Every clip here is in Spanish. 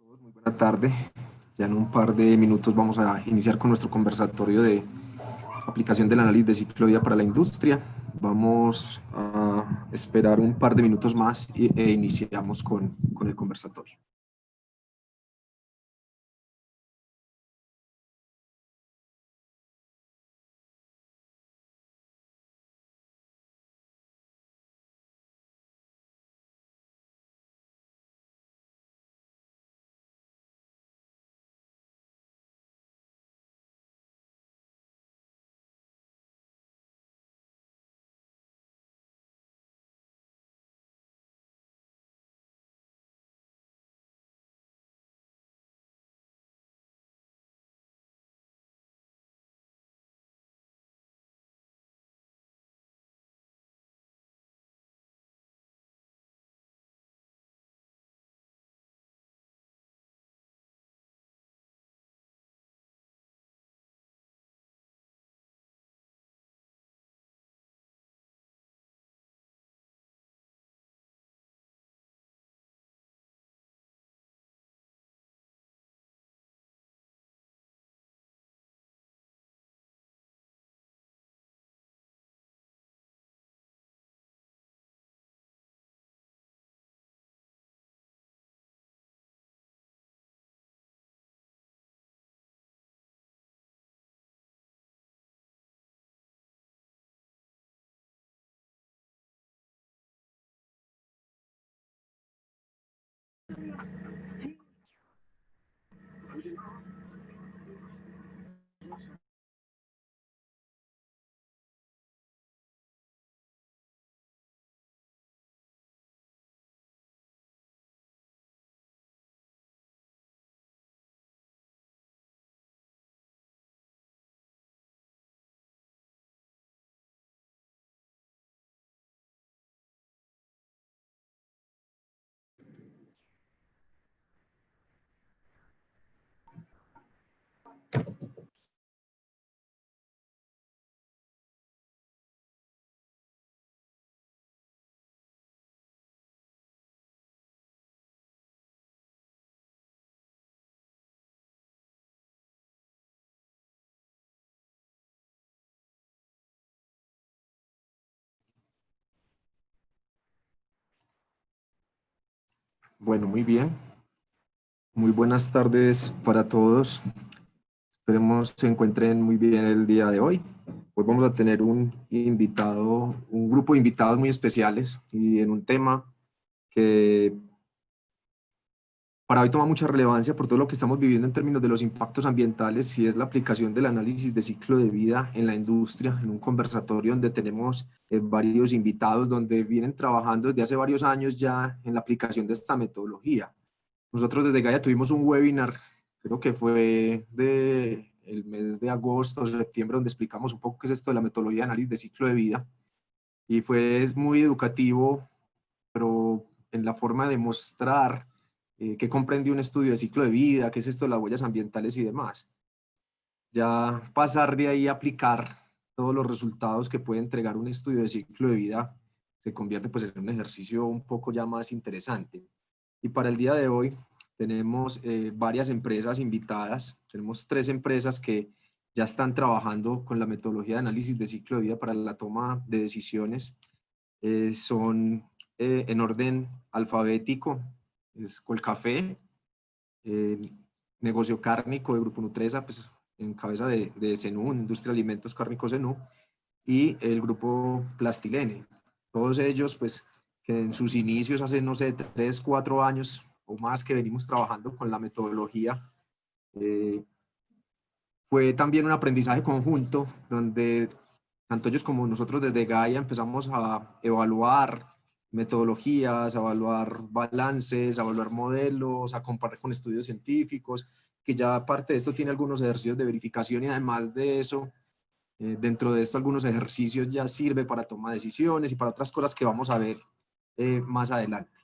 todos, muy buena tarde. Ya en un par de minutos vamos a iniciar con nuestro conversatorio de aplicación del análisis de ciclo de vida para la industria. Vamos a esperar un par de minutos más e iniciamos con el conversatorio. Bueno, muy bien. Muy buenas tardes para todos. Esperemos se encuentren muy bien el día de hoy. Hoy vamos a tener un grupo de invitados muy especiales y en un tema que para hoy toma mucha relevancia por todo lo que estamos viviendo en términos de los impactos ambientales y es la aplicación del análisis de ciclo de vida en la industria, en un conversatorio donde tenemos varios invitados donde vienen trabajando desde hace varios años ya en la aplicación de esta metodología. Nosotros desde Gaia tuvimos un webinar, creo que fue de el mes de agosto o septiembre, donde explicamos un poco qué es esto de la metodología de análisis de ciclo de vida y fue muy educativo, pero en la forma de mostrar qué comprende un estudio de ciclo de vida, qué es esto de las huellas ambientales y demás. Ya pasar de ahí a aplicar todos los resultados que puede entregar un estudio de ciclo de vida se convierte pues en un ejercicio un poco ya más interesante. Y para el día de hoy tenemos varias empresas invitadas, tenemos 3 empresas que ya están trabajando con la metodología de análisis de ciclo de vida para la toma de decisiones. Son en orden alfabético, es Colcafé, el negocio cárnico de Grupo Nutresa, pues en cabeza de Zenú, Industria de Alimentos Cárnicos Zenú, y el grupo Plastilene. Todos ellos, pues, que en sus inicios, hace, no sé, 3, 4 años o más que venimos trabajando con la metodología, fue también un aprendizaje conjunto donde tanto ellos como nosotros desde Gaia empezamos a evaluar metodologías, a evaluar balances, a evaluar modelos, a comparar con estudios científicos, que ya aparte de esto tiene algunos ejercicios de verificación y además de eso, dentro de esto algunos ejercicios ya sirve para toma de decisiones y para otras cosas que vamos a ver más adelante.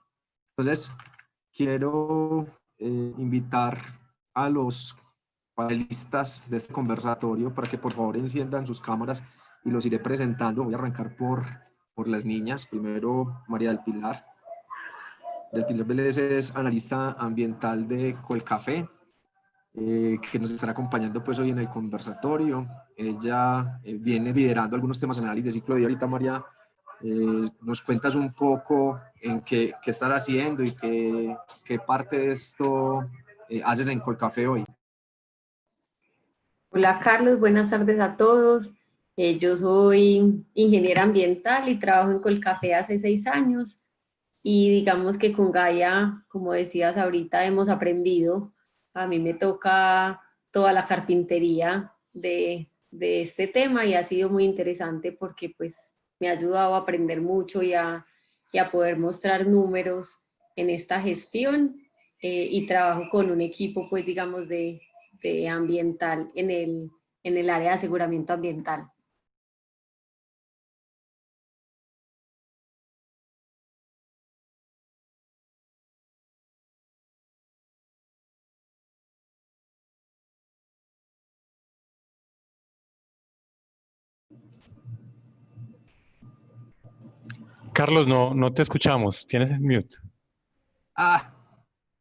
Entonces, quiero invitar a los panelistas de este conversatorio para que por favor enciendan sus cámaras y los iré presentando. Voy a arrancar por las niñas. Primero, María del Pilar. Del Pilar Vélez es analista ambiental de Colcafé, que nos estará acompañando pues hoy en el conversatorio. Ella viene liderando algunos temas en análisis de ciclo de vida. Ahorita, María, nos cuentas un poco en qué estás haciendo y qué parte de esto haces en Colcafé hoy. Hola Carlos, buenas tardes a todos. Yo soy ingeniera ambiental y trabajo en Colcafé hace 6 años y digamos que con Gaia, como decías ahorita, hemos aprendido. A mí me toca toda la carpintería de este tema y ha sido muy interesante porque pues me ha ayudado a aprender mucho y a poder mostrar números en esta gestión y trabajo con un equipo pues digamos de ambiental en el área de aseguramiento ambiental. Carlos, no te escuchamos. Tienes el mute. Ah,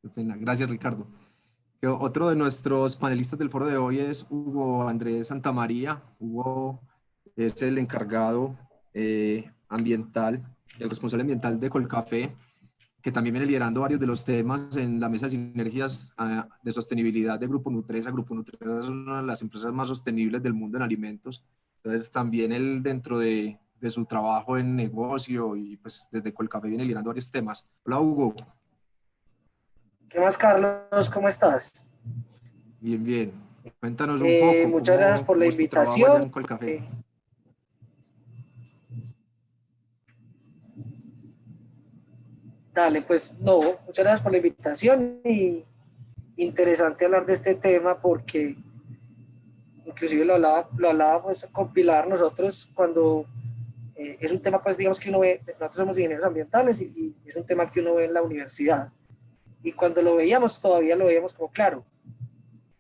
qué pena. Gracias, Ricardo. Otro de nuestros panelistas del foro de hoy es Hugo Andrés Santamaría. Hugo es el encargado ambiental, el responsable ambiental de Colcafé, que también viene liderando varios de los temas en la mesa de sinergias de sostenibilidad de Grupo Nutresa. Grupo Nutresa es una de las empresas más sostenibles del mundo en alimentos. Entonces también él dentro de su trabajo en negocio y pues desde Colcafé viene liderando varios temas. Hola Hugo. ¿Qué más, Carlos? ¿Cómo estás? Bien, bien. Cuéntanos un poco Muchas gracias por la cómo es tu trabajo allá invitación. en Colcafé. Dale, pues no, muchas gracias por la invitación y interesante hablar de este tema porque inclusive lo hablaba pues con Pilar nosotros cuando es un tema pues digamos que uno ve, nosotros somos ingenieros ambientales y es un tema que uno ve en la universidad y cuando lo veíamos todavía lo veíamos como claro,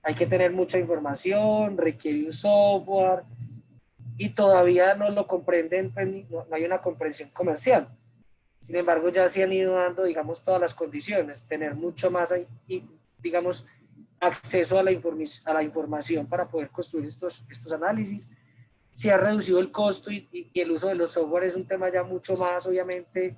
hay que tener mucha información, requiere un software y todavía no lo comprenden, pues, no hay una comprensión comercial. Sin embargo, ya se han ido dando, digamos, todas las condiciones, tener mucho más, digamos, acceso a la información para poder construir estos análisis. Se ha reducido el costo y el uso de los software es un tema ya mucho más, obviamente,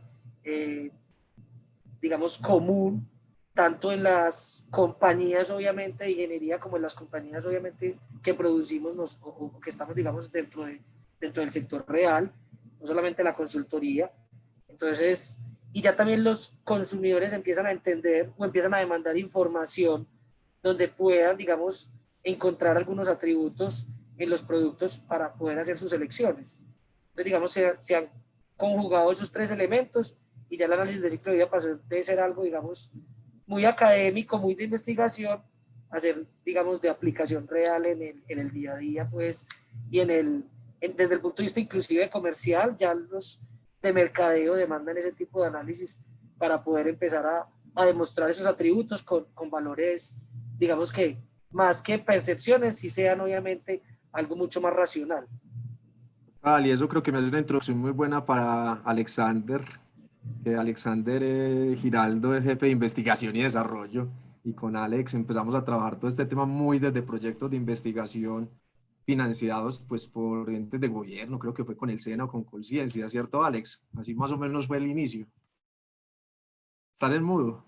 digamos, común, tanto en las compañías, obviamente, de ingeniería, como en las compañías, obviamente, que producimos o que estamos, digamos, dentro del sector real, no solamente la consultoría. Entonces, y ya también los consumidores empiezan a entender o empiezan a demandar información donde puedan, digamos, encontrar algunos atributos en los productos para poder hacer sus elecciones. Entonces, digamos, se han conjugado esos 3 elementos y ya el análisis de ciclo de vida pasó de ser algo, digamos, muy académico, muy de investigación, a ser, digamos, de aplicación real en el día a día, pues, y desde el punto de vista inclusive comercial, ya los de mercadeo demandan ese tipo de análisis para poder empezar a demostrar esos atributos con valores, digamos que más que percepciones, sí sean obviamente algo mucho más racional. Y eso creo que me hace una introducción muy buena para Alexander, que Alexander Giraldo es jefe de investigación y desarrollo, y con Alex empezamos a trabajar todo este tema muy desde proyectos de investigación financiados pues por entes de gobierno, creo que fue con el SENA o con Colciencia, ¿cierto Alex? Así más o menos fue el inicio. ¿Estás en mudo?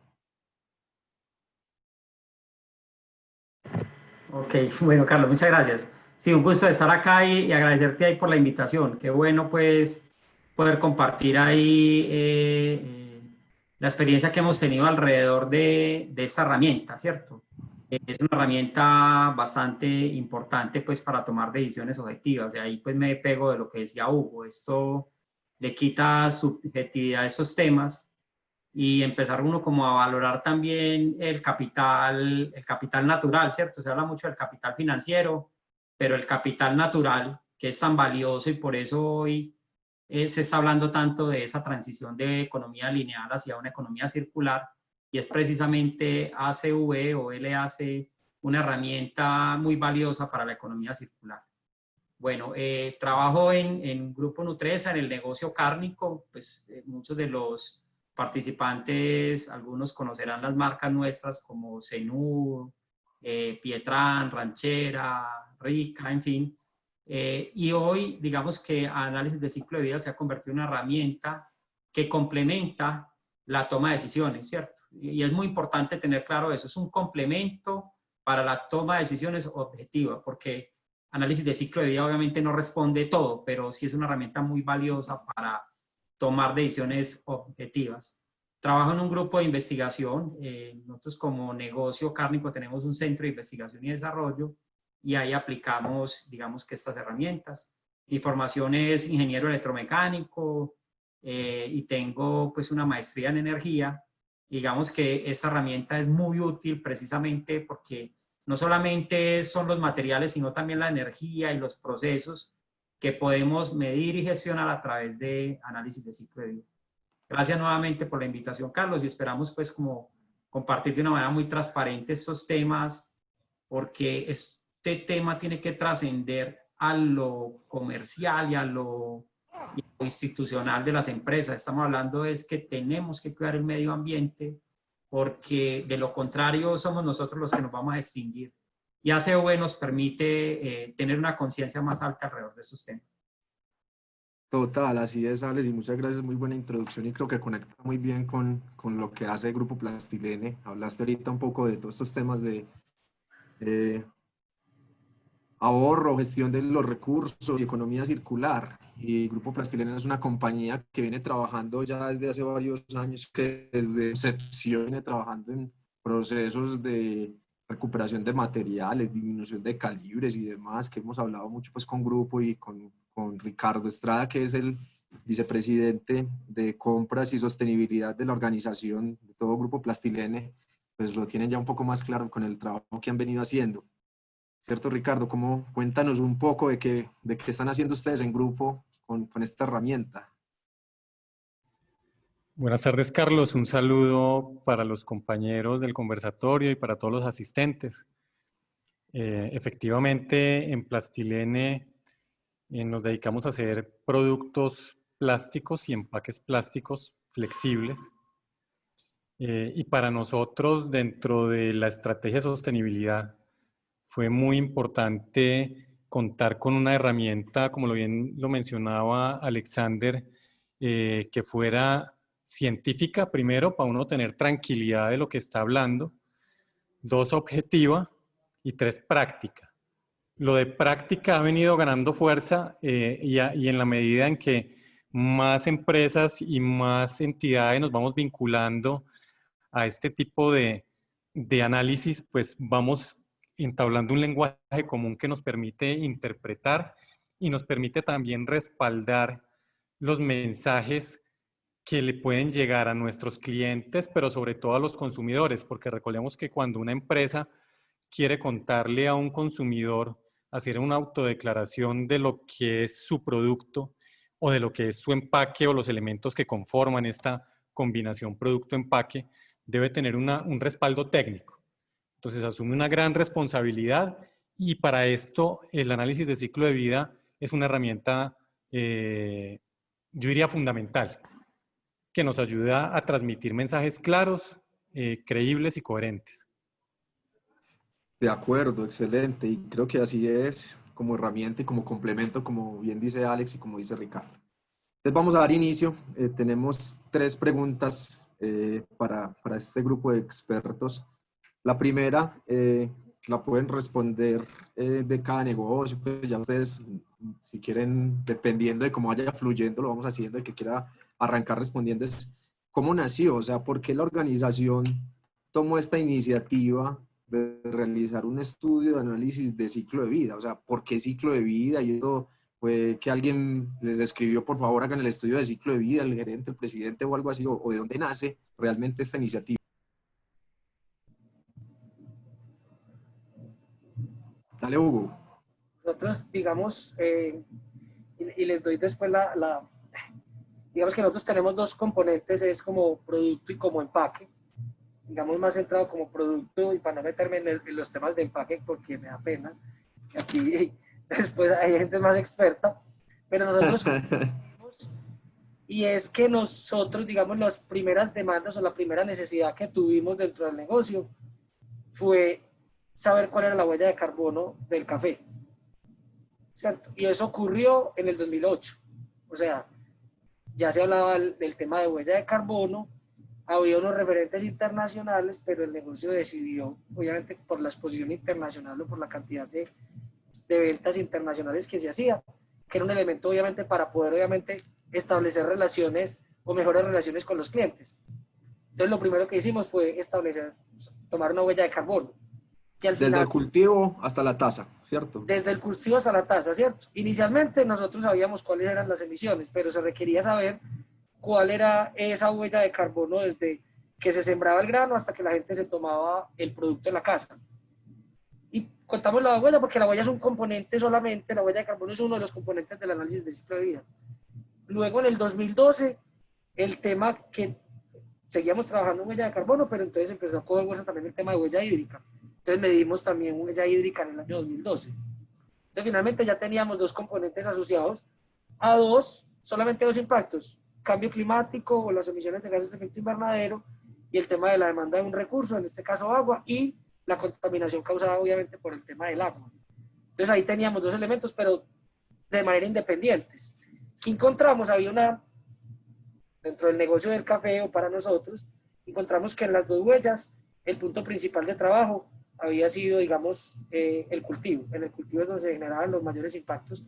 Ok, bueno Carlos, muchas gracias. Sí, un gusto estar acá y agradecerte ahí por la invitación. Qué bueno pues poder compartir ahí la experiencia que hemos tenido alrededor de esta herramienta, ¿cierto? Es una herramienta bastante importante pues para tomar decisiones objetivas. Y ahí pues me pego de lo que decía Hugo. Esto le quita subjetividad a esos temas y empezar uno como a valorar también el capital natural, ¿cierto? Se habla mucho del capital financiero, pero el capital natural, que es tan valioso y por eso hoy se está hablando tanto de esa transición de economía lineal hacia una economía circular, y es precisamente ACV o LAC una herramienta muy valiosa para la economía circular. Bueno, trabajo en Grupo Nutresa, en el negocio cárnico, pues muchos de los participantes, algunos conocerán las marcas nuestras como Zenú, Pietrán, Ranchera, Rica, en fin. Y hoy, digamos que análisis de ciclo de vida se ha convertido en una herramienta que complementa la toma de decisiones, ¿cierto? Y es muy importante tener claro eso, es un complemento para la toma de decisiones objetiva, porque análisis de ciclo de vida obviamente no responde todo, pero sí es una herramienta muy valiosa para tomar decisiones objetivas. Trabajo en un grupo de investigación, nosotros como negocio cárnico tenemos un centro de investigación y desarrollo, y ahí aplicamos, digamos que estas herramientas. Mi formación es ingeniero electromecánico y tengo pues una maestría en energía. Digamos que esta herramienta es muy útil precisamente porque no solamente son los materiales, sino también la energía y los procesos que podemos medir y gestionar a través de análisis de ciclo de vida. Gracias nuevamente por la invitación, Carlos, y esperamos pues como compartir de una manera muy transparente estos temas, porque este tema tiene que trascender a lo comercial y a lo institucional de las empresas. Estamos hablando es que tenemos que cuidar el medio ambiente, porque de lo contrario somos nosotros los que nos vamos a extinguir. Y ACV nos permite tener una conciencia más alta alrededor de estos temas. Total, así es, Alex, y muchas gracias, muy buena introducción y creo que conecta muy bien con lo que hace Grupo Plastilene. Hablaste ahorita un poco de todos estos temas de ahorro, gestión de los recursos y economía circular. Y Grupo Plastilene es una compañía que viene trabajando ya desde hace varios años, que desde incepción viene trabajando en procesos de recuperación de materiales, disminución de calibres y demás, que hemos hablado mucho pues con Grupo y con Ricardo Estrada, que es el vicepresidente de compras y sostenibilidad de la organización de todo Grupo Plastilene, pues lo tienen ya un poco más claro con el trabajo que han venido haciendo. ¿Cierto, Ricardo? Cuéntanos un poco de qué están haciendo ustedes en Grupo con esta herramienta. Buenas tardes, Carlos. Un saludo para los compañeros del conversatorio y para todos los asistentes. Efectivamente, en Plastilene nos dedicamos a hacer productos plásticos y empaques plásticos flexibles. Y para nosotros, dentro de la estrategia de sostenibilidad, fue muy importante contar con una herramienta, como bien lo mencionaba Alexander, que fuera científica, primero, para uno tener tranquilidad de lo que está hablando, 2, objetiva, y 3, práctica. Lo de práctica ha venido ganando fuerza y en la medida en que más empresas y más entidades nos vamos vinculando a este tipo de análisis, pues vamos entablando un lenguaje común que nos permite interpretar y nos permite también respaldar los mensajes que le pueden llegar a nuestros clientes, pero sobre todo a los consumidores, porque recordemos que cuando una empresa quiere contarle a un consumidor, hacer una autodeclaración de lo que es su producto o de lo que es su empaque o los elementos que conforman esta combinación producto-empaque, debe tener un respaldo técnico. Entonces asume una gran responsabilidad y para esto el análisis de ciclo de vida es una herramienta, yo diría fundamental, que nos ayuda a transmitir mensajes claros, creíbles y coherentes. De acuerdo, excelente. Y creo que así es como herramienta y como complemento, como bien dice Alex y como dice Ricardo. Entonces vamos a dar inicio. Tenemos 3 preguntas para este grupo de expertos. La primera la pueden responder de cada negocio. Pues ya ustedes, si quieren, dependiendo de cómo vaya fluyendo, lo vamos haciendo. El que quiera arrancar respondiendo es ¿cómo nació? O sea, ¿por qué la organización tomó esta iniciativa de realizar un estudio de análisis de ciclo de vida? O sea, ¿por qué ciclo de vida? Y eso fue que alguien les escribió, por favor, hagan el estudio de ciclo de vida, el gerente, el presidente o algo así, o de dónde nace realmente esta iniciativa. Dale, Hugo. Nosotros, digamos, y les doy después digamos que nosotros tenemos 2 componentes, es como producto y como empaque. Digamos, más centrado como producto, y para no meterme en los temas de empaque porque me da pena, que aquí después hay gente más experta, pero nosotros y es que nosotros, digamos, las primeras demandas o la primera necesidad que tuvimos dentro del negocio fue saber cuál era la huella de carbono del café, ¿cierto? Y eso ocurrió en el 2008, o sea, ya se hablaba del tema de huella de carbono, había unos referentes internacionales, pero el negocio decidió, obviamente por la exposición internacional o por la cantidad de ventas internacionales que se hacía, que era un elemento obviamente para poder obviamente establecer relaciones o mejores relaciones con los clientes. Entonces lo primero que hicimos fue tomar una huella de carbono. Que al Desde final, el cultivo hasta la taza, ¿cierto? desde el cultivo hasta la taza, ¿cierto? Inicialmente nosotros sabíamos cuáles eran las emisiones, pero se requería saber cuál era esa huella de carbono desde que se sembraba el grano hasta que la gente se tomaba el producto en la casa. Y contamos la huella porque la huella es un componente solamente, la huella de carbono es uno de los componentes del análisis de ciclo de vida. Luego en el 2012, el tema que seguíamos trabajando en huella de carbono, pero entonces empezó a coger fuerza también el tema de huella hídrica. Entonces medimos también huella hídrica en el año 2012. Entonces finalmente ya teníamos dos componentes asociados a solamente dos impactos: cambio climático o las emisiones de gases de efecto invernadero y el tema de la demanda de un recurso, en este caso agua, y la contaminación causada obviamente por el tema del agua. Entonces ahí teníamos dos elementos, pero de manera independientes. ¿Qué encontramos? Había dentro del negocio del café o para nosotros, encontramos que en las dos huellas el punto principal de trabajo había sido, digamos, el cultivo. En el cultivo es donde se generaban los mayores impactos,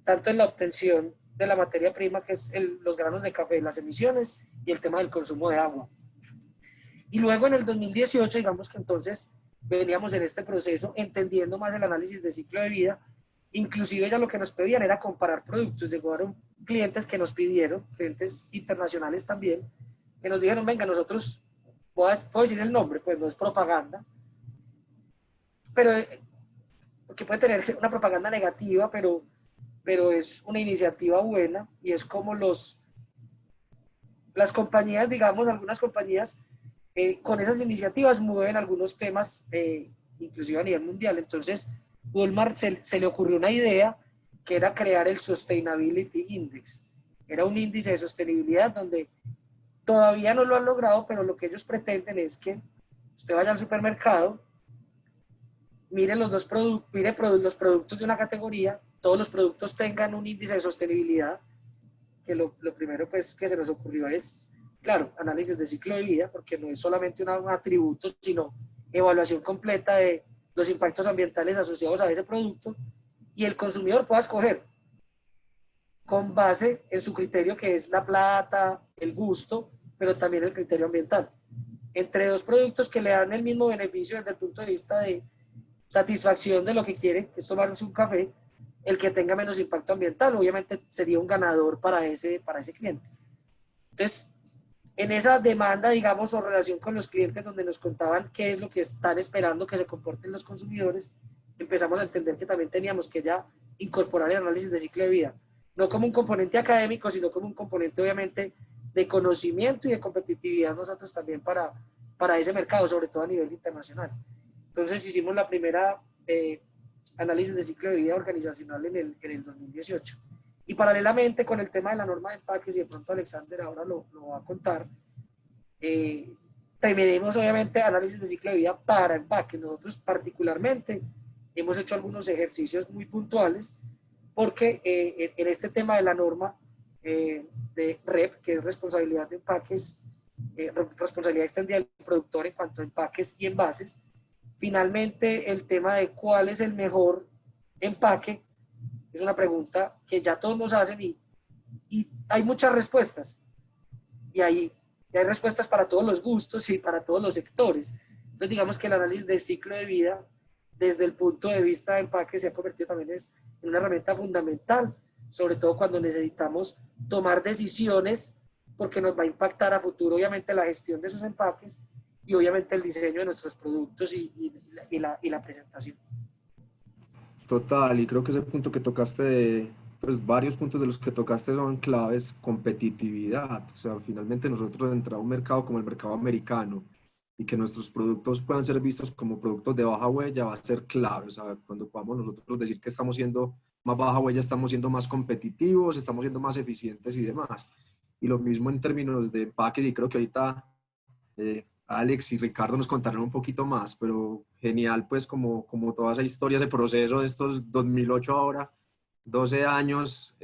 tanto en la obtención de la materia prima, que es los granos de café, las emisiones, y el tema del consumo de agua. Y luego en el 2018, digamos que entonces veníamos en este proceso entendiendo más el análisis de ciclo de vida. Inclusive ya lo que nos pedían era comparar productos. Llegaron clientes que nos pidieron, clientes internacionales también, que nos dijeron, venga, nosotros, puedo decir el nombre, pues no es propaganda, pero porque puede tener una propaganda negativa, pero es una iniciativa buena, y es como las compañías, digamos, algunas compañías con esas iniciativas mueven algunos temas, inclusive a nivel mundial. Entonces Walmart se le ocurrió una idea que era crear el Sustainability Index. Era un índice de sostenibilidad donde todavía no lo han logrado, pero lo que ellos pretenden es que usted vaya al supermercado, mire los productos de una categoría, todos los productos tengan un índice de sostenibilidad, que lo primero pues que se nos ocurrió es, claro, análisis de ciclo de vida, porque no es solamente un atributo, sino evaluación completa de los impactos ambientales asociados a ese producto, y el consumidor pueda escoger con base en su criterio, que es la plata, el gusto, pero también el criterio ambiental, entre dos productos que le dan el mismo beneficio desde el punto de vista de satisfacción de lo que quiere, que es tomarse un café. El que tenga menos impacto ambiental obviamente sería un ganador para ese cliente. Entonces, en esa demanda, digamos, o relación con los clientes, donde nos contaban qué es lo que están esperando que se comporten los consumidores, empezamos a entender que también teníamos que ya incorporar el análisis de ciclo de vida, no como un componente académico, sino como un componente obviamente de conocimiento y de competitividad nosotros también para ese mercado, sobre todo a nivel internacional. Entonces hicimos la primera análisis de ciclo de vida organizacional en el 2018. Y paralelamente con el tema de la norma de empaques, y de pronto Alexander ahora lo va a contar, tenemos obviamente análisis de ciclo de vida para empaques. Nosotros particularmente hemos hecho algunos ejercicios muy puntuales, porque en este tema de la norma de REP, que es responsabilidad de empaques, responsabilidad extendida del productor en cuanto a empaques y envases, finalmente el tema de cuál es el mejor empaque es una pregunta que ya todos nos hacen, y hay muchas respuestas, y hay respuestas para todos los gustos y para todos los sectores. Entonces digamos que el análisis de ciclo de vida desde el punto de vista de empaque se ha convertido también en una herramienta fundamental, sobre todo cuando necesitamos tomar decisiones, porque nos va a impactar a futuro obviamente la gestión de esos empaques y obviamente el diseño de nuestros productos y la presentación. Total, y creo que ese punto que tocaste, pues varios puntos de los que tocaste son claves: competitividad. O sea, finalmente nosotros entrar a un mercado como el mercado americano y que nuestros productos puedan ser vistos como productos de baja huella va a ser clave. O sea, cuando podamos nosotros decir que estamos siendo más baja huella, estamos siendo más competitivos, estamos siendo más eficientes y demás. y lo mismo en términos de empaques, y creo que ahorita Alex y Ricardo nos contarán un poquito más, pero genial pues como toda esa historia, ese proceso de estos 2008 ahora, 12 años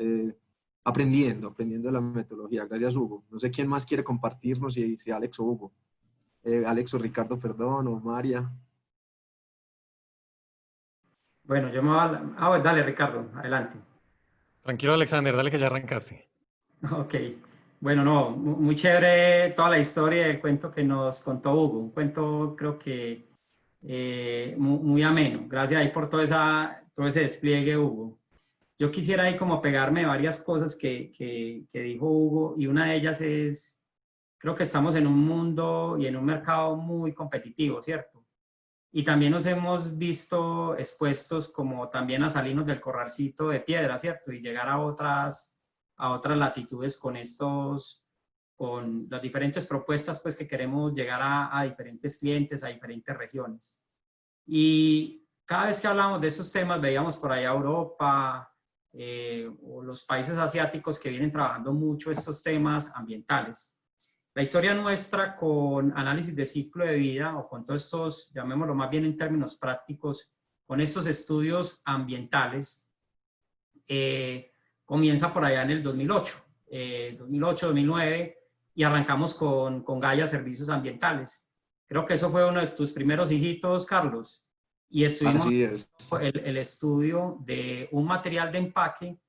aprendiendo la metodología. Gracias, Hugo. No sé quién más quiere compartirnos, si Alex o Hugo. Alex o Ricardo, perdón, o María. Bueno, yo me voy a... bueno, dale, Ricardo, adelante. Tranquilo, Alexander, dale que ya arrancaste. Ok. Bueno, no, muy chévere toda la historia del cuento que nos contó Hugo. Un cuento, creo que muy ameno. Gracias ahí por todo ese despliegue, Hugo. Yo quisiera ahí como pegarme varias cosas que dijo Hugo, y una de ellas es, creo que estamos en un mundo y en un mercado muy competitivo, ¿cierto? Y también nos hemos visto expuestos como también a salirnos del corralcito de piedra, ¿cierto? Y llegar a otras latitudes con las diferentes propuestas pues que queremos llegar a diferentes clientes, a diferentes regiones. Y cada vez que hablamos de esos temas, veíamos por allá Europa o los países asiáticos que vienen trabajando mucho estos temas ambientales. La historia nuestra con análisis de ciclo de vida, o con todos estos, llamémoslo más bien en términos prácticos, con estos estudios ambientales, comienza por allá en el 2008, 2009, y arrancamos con Gaia Servicios Ambientales. Creo que eso fue uno de tus primeros hijitos, Carlos, y estuvimos el estudio de un material de empaque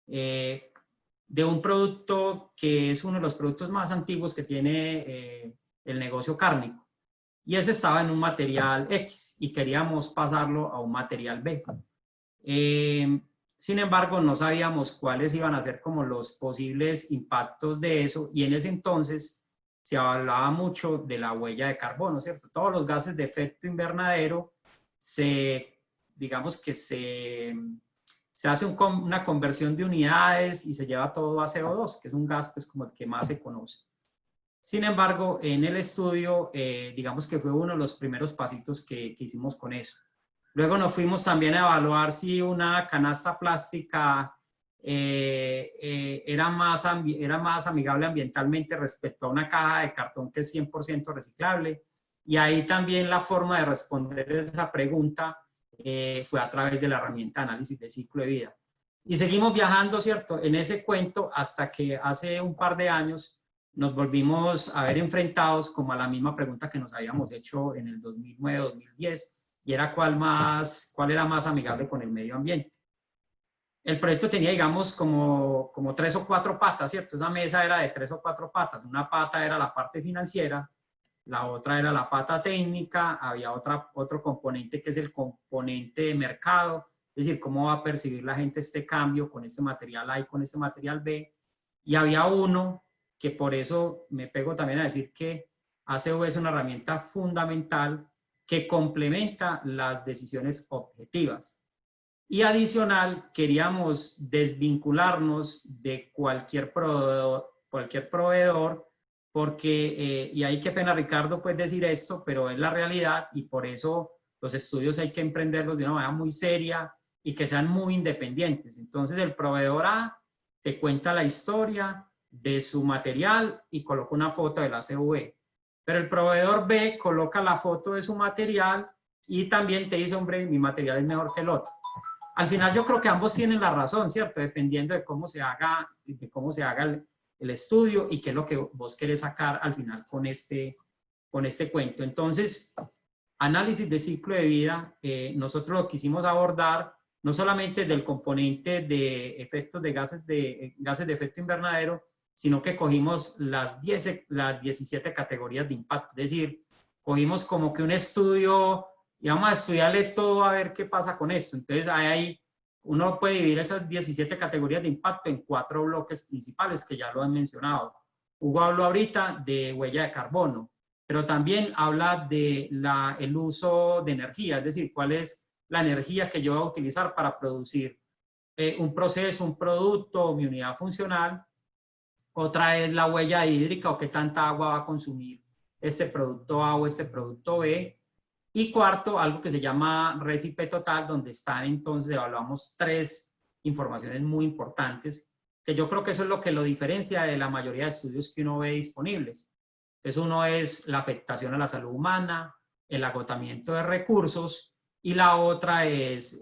de un producto que es uno de los productos más antiguos que tiene el negocio cárnico. Y ese estaba en un material X y queríamos pasarlo a un material B. Sin embargo, no sabíamos cuáles iban a ser como los posibles impactos de eso, y en ese entonces se hablaba mucho de la huella de carbono, ¿cierto? Todos los gases de efecto invernadero digamos que se hace una conversión de unidades y se lleva todo a CO2, que es un gas pues como el que más se conoce. Sin embargo, en el estudio, digamos que fue uno de los primeros pasitos que hicimos con eso. Luego nos fuimos también a evaluar si una canasta plástica era más amigable ambientalmente respecto a una caja de cartón que es 100% reciclable. Y ahí también la forma de responder esa pregunta fue a través de la herramienta de análisis de ciclo de vida. Y seguimos viajando, ¿cierto?, en ese cuento hasta que hace un par de años nos volvimos a ver enfrentados como a la misma pregunta que nos habíamos hecho en el 2009-2010, y era cuál era más amigable con el medio ambiente. El proyecto tenía, digamos, como 3 o 4 patas, ¿cierto? Esa mesa era de 3 o 4 patas. Una pata era la parte financiera, la otra era la pata técnica, había otro componente que es el componente de mercado, es decir, cómo va a percibir la gente este cambio con este material A y con este material B. Y había uno que, por eso me pego también a decir que ACV es una herramienta fundamental que complementa las decisiones objetivas. Y adicional, queríamos desvincularnos de cualquier proveedor, porque, y ahí qué pena, Ricardo, pues decir esto, pero es la realidad, y por eso los estudios hay que emprenderlos de una manera muy seria y que sean muy independientes. Entonces, el proveedor A te cuenta la historia de su material y coloca una foto del ACV. Pero el proveedor B coloca la foto de su material y también te dice, hombre, mi material es mejor que el otro. Al final yo creo que ambos tienen la razón, ¿cierto? Dependiendo de cómo se haga el estudio y qué es lo que vos querés sacar al final con este cuento. Entonces, análisis de ciclo de vida, nosotros lo quisimos abordar no solamente del componente de efectos de gases de efecto invernadero, sino que cogimos las 17 categorías de impacto. Es decir, cogimos como que un estudio y vamos a estudiarle todo a ver qué pasa con esto. Entonces, ahí uno puede dividir esas 17 categorías de impacto en 4 bloques principales que ya lo han mencionado. Hugo habló ahorita de huella de carbono, pero también habla de el uso de energía, es decir, cuál es la energía que yo voy a utilizar para producir un proceso, un producto, mi unidad funcional. Otra es la huella hídrica, o qué tanta agua va a consumir este producto A o este producto B. Y cuarto, algo que se llama RECIPE total, donde están entonces, evaluamos 3 informaciones muy importantes, que yo creo que eso es lo que lo diferencia de la mayoría de estudios que uno ve disponibles. Entonces uno es la afectación a la salud humana, el agotamiento de recursos, y la otra es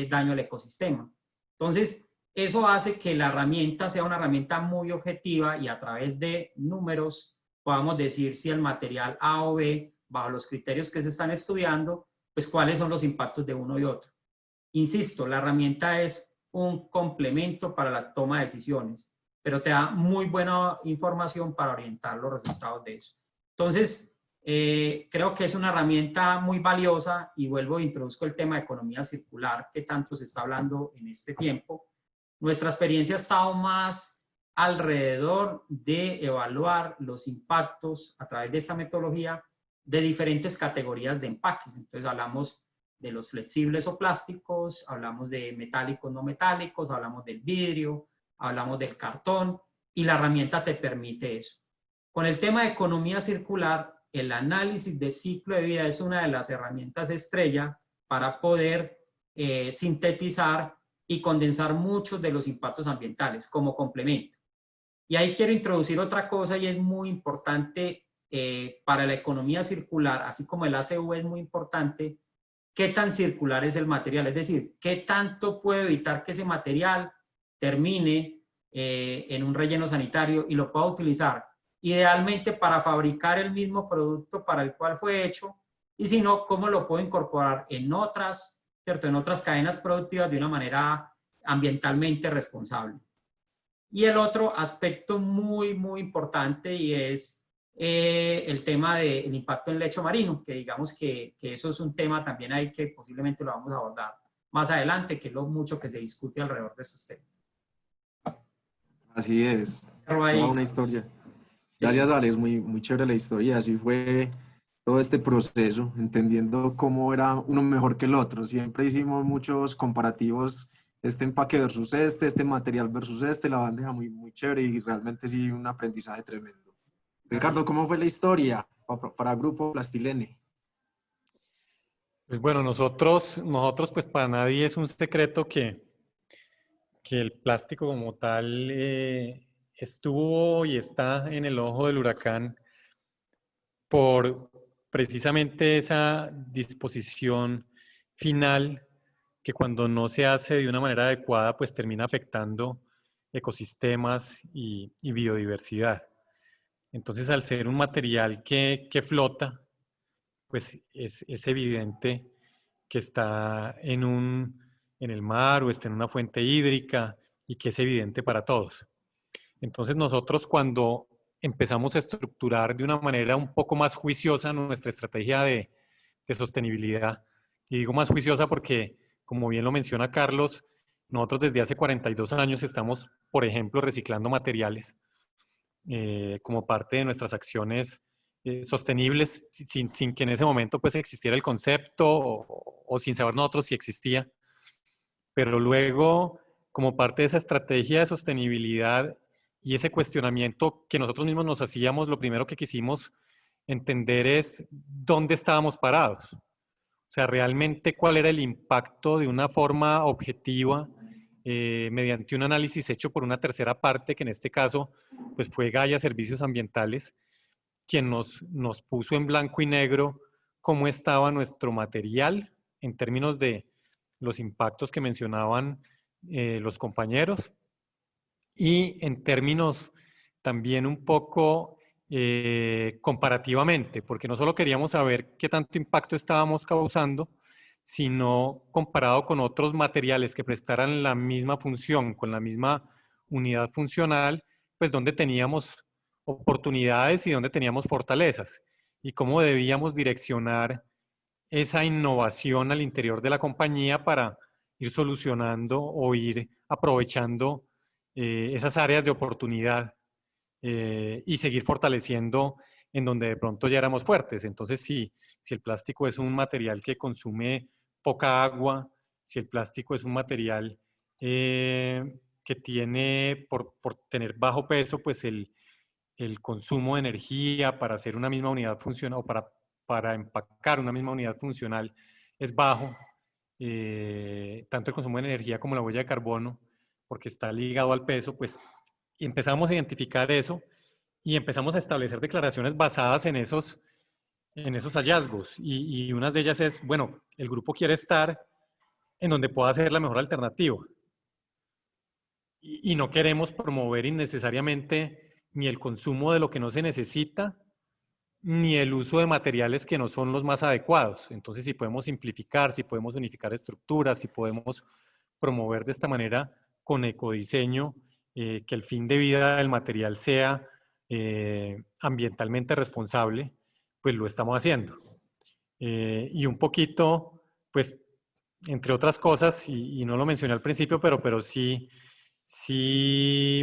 daño al ecosistema. Entonces, eso hace que la herramienta sea una herramienta muy objetiva y a través de números podamos decir si el material A o B, bajo los criterios que se están estudiando, pues cuáles son los impactos de uno y otro. Insisto, la herramienta es un complemento para la toma de decisiones, pero te da muy buena información para orientar los resultados de eso. Entonces, creo que es una herramienta muy valiosa y vuelvo e introduzco el tema de economía circular que tanto se está hablando en este tiempo. Nuestra experiencia ha estado más alrededor de evaluar los impactos a través de esta metodología de diferentes categorías de empaques. Entonces hablamos de los flexibles o plásticos, hablamos de metálicos, no metálicos, hablamos del vidrio, hablamos del cartón y la herramienta te permite eso. Con el tema de economía circular, el análisis de ciclo de vida es una de las herramientas estrella para poder sintetizar y condensar muchos de los impactos ambientales como complemento. Y ahí quiero introducir otra cosa y es muy importante para la economía circular, así como el ACV es muy importante, qué tan circular es el material, es decir, qué tanto puede evitar que ese material termine en un relleno sanitario y lo pueda utilizar idealmente para fabricar el mismo producto para el cual fue hecho, y si no, cómo lo puedo incorporar en otras, ¿cierto? En otras cadenas productivas de una manera ambientalmente responsable. Y el otro aspecto muy, muy importante y es el tema del impacto en lecho marino, que digamos que eso es un tema también ahí que posiblemente lo vamos a abordar más adelante, que es lo mucho que se discute alrededor de estos temas. Así es, toda una historia. Gracias, Alex, muy chévere la historia, así fue todo este proceso, entendiendo cómo era uno mejor que el otro. Siempre hicimos muchos comparativos, este empaque versus este material versus la bandeja muy chévere y realmente sí un aprendizaje tremendo. Ricardo, ¿cómo fue la historia para Grupo Plastilene? Pues bueno, nosotros pues para nadie es un secreto que el plástico como tal estuvo y está en el ojo del huracán por precisamente esa disposición final que cuando no se hace de una manera adecuada, pues termina afectando ecosistemas y biodiversidad. Entonces, al ser un material que flota, pues es evidente que está en el mar o está en una fuente hídrica y que es evidente para todos. Entonces, nosotros cuando empezamos a estructurar de una manera un poco más juiciosa nuestra estrategia de sostenibilidad, y digo más juiciosa porque, como bien lo menciona Carlos, nosotros desde hace 42 años estamos, por ejemplo, reciclando materiales como parte de nuestras acciones sostenibles, sin que en ese momento pues existiera el concepto o sin saber nosotros si existía. Pero luego, como parte de esa estrategia de sostenibilidad y ese cuestionamiento que nosotros mismos nos hacíamos, lo primero que quisimos entender es dónde estábamos parados. O sea, realmente cuál era el impacto de una forma objetiva mediante un análisis hecho por una tercera parte, que en este caso pues fue Gaia Servicios Ambientales, quien nos puso en blanco y negro cómo estaba nuestro material en términos de los impactos que mencionaban los compañeros y en términos también un poco comparativamente, porque no solo queríamos saber qué tanto impacto estábamos causando, sino comparado con otros materiales que prestaran la misma función, con la misma unidad funcional, pues donde teníamos oportunidades y donde teníamos fortalezas, y cómo debíamos direccionar esa innovación al interior de la compañía para ir solucionando o ir aprovechando esas áreas de oportunidad y seguir fortaleciendo en donde de pronto ya éramos fuertes. Entonces, si el plástico es un material que consume poca agua, si el plástico es un material que tiene, por tener bajo peso, pues el consumo de energía para hacer una misma unidad funcional o para empacar una misma unidad funcional es bajo, tanto el consumo de energía como la huella de carbono, porque está ligado al peso, pues empezamos a identificar eso y empezamos a establecer declaraciones basadas en esos hallazgos. Y una de ellas es, bueno, el grupo quiere estar en donde pueda ser la mejor alternativa. Y no queremos promover innecesariamente ni el consumo de lo que no se necesita, ni el uso de materiales que no son los más adecuados. Entonces, si podemos simplificar, si podemos unificar estructuras, si podemos promover de esta manera con ecodiseño, que el fin de vida del material sea ambientalmente responsable, pues lo estamos haciendo. Y un poquito, pues, entre otras cosas, y no lo mencioné al principio, pero sí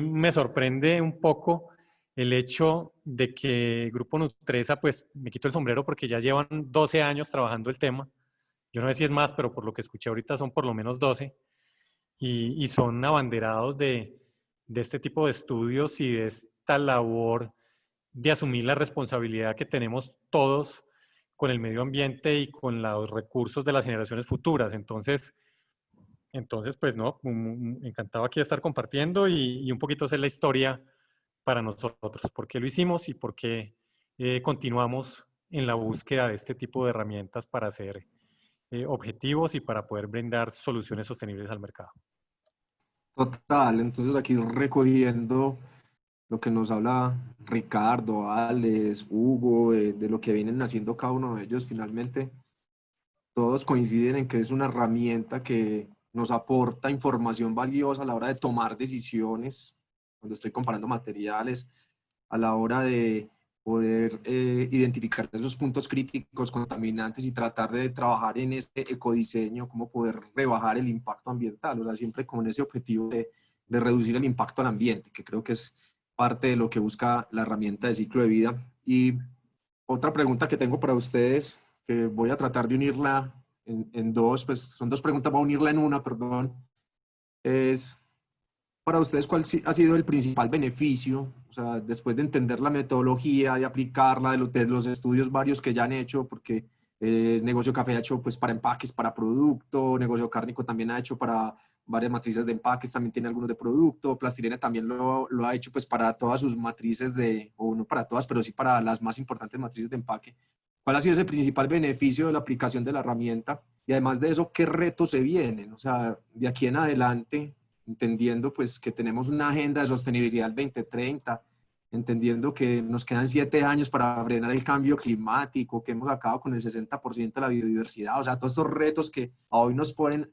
me sorprende un poco el hecho de que Grupo Nutresa, pues me quito el sombrero porque ya llevan 12 años trabajando el tema. Yo no sé si es más, pero por lo que escuché ahorita son por lo menos 12. Y son abanderados de este tipo de estudios y de esta labor de asumir la responsabilidad que tenemos todos con el medio ambiente y con los recursos de las generaciones futuras. Entonces pues no, encantado aquí de estar compartiendo y un poquito hacer la historia para nosotros, por qué lo hicimos y por qué continuamos en la búsqueda de este tipo de herramientas para ser objetivos y para poder brindar soluciones sostenibles al mercado. Total, entonces aquí recogiendo lo que nos habla Ricardo, Alex, Hugo, de lo que vienen haciendo cada uno de ellos, finalmente todos coinciden en que es una herramienta que nos aporta información valiosa a la hora de tomar decisiones, cuando estoy comparando materiales, a la hora de poder identificar esos puntos críticos, contaminantes y tratar de trabajar en este ecodiseño, cómo poder rebajar el impacto ambiental, o sea, siempre con ese objetivo de reducir el impacto al ambiente, que creo que es parte de lo que busca la herramienta de ciclo de vida. Y otra pregunta que tengo para ustedes, que voy a tratar de unirla en dos, pues son dos preguntas, voy a unirla en una, perdón, es para ustedes cuál ha sido el principal beneficio, o sea, después de entender la metodología, de aplicarla, de los estudios varios que ya han hecho, porque Negocio Café ha hecho pues para empaques, para producto, Negocio Cárnico también ha hecho para varias matrices de empaques, también tiene algunos de producto, Plastilene también lo ha hecho pues para todas sus matrices o no para todas, pero sí para las más importantes matrices de empaque. ¿Cuál ha sido ese principal beneficio de la aplicación de la herramienta? Y además de eso, ¿qué retos se vienen? O sea, de aquí en adelante, entendiendo pues que tenemos una agenda de sostenibilidad al 2030, entendiendo que nos quedan 7 años para frenar el cambio climático, que hemos acabado con el 60% de la biodiversidad, o sea, todos estos retos que hoy nos ponen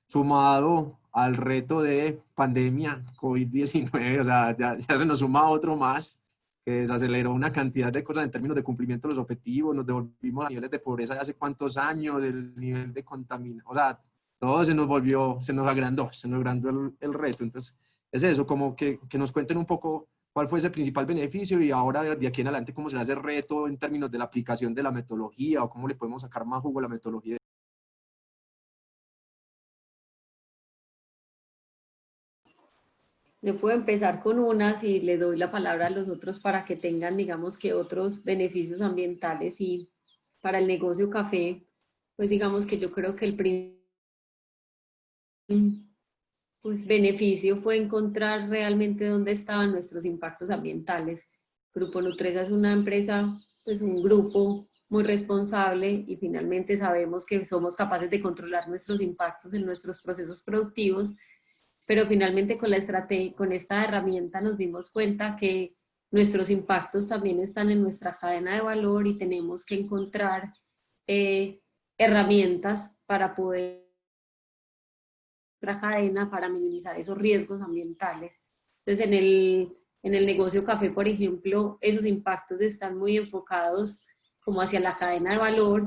sumado al reto de pandemia, COVID-19, o sea, ya se nos suma otro más, que desaceleró una cantidad de cosas en términos de cumplimiento de los objetivos, nos devolvimos a niveles de pobreza de hace cuántos años, el nivel de contaminación, o sea, todo se nos agrandó el reto. Entonces, es eso, como que nos cuenten un poco cuál fue ese principal beneficio y ahora de aquí en adelante cómo será ese reto en términos de la aplicación de la metodología o cómo le podemos sacar más jugo a la metodología. Yo puedo empezar con unas y le doy la palabra a los otros para que tengan, digamos, que otros beneficios ambientales. Y para el negocio café, pues digamos que yo creo que el pues, beneficio fue encontrar realmente dónde estaban nuestros impactos ambientales. Grupo Nutresa es una empresa, pues un grupo muy responsable y finalmente sabemos que somos capaces de controlar nuestros impactos en nuestros procesos productivos, pero finalmente con esta herramienta nos dimos cuenta que nuestros impactos también están en nuestra cadena de valor y tenemos que encontrar herramientas para poder nuestra cadena para minimizar esos riesgos ambientales. Entonces, en el negocio café, por ejemplo, esos impactos están muy enfocados como hacia la cadena de valor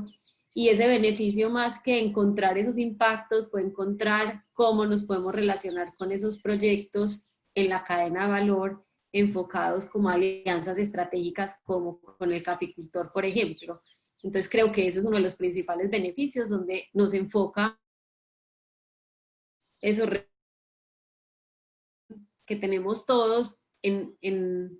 y ese beneficio más que encontrar esos impactos fue encontrar cómo nos podemos relacionar con esos proyectos en la cadena de valor enfocados como alianzas estratégicas como con el caficultor, por ejemplo. Entonces creo que ese es uno de los principales beneficios donde nos enfoca esos que tenemos todos en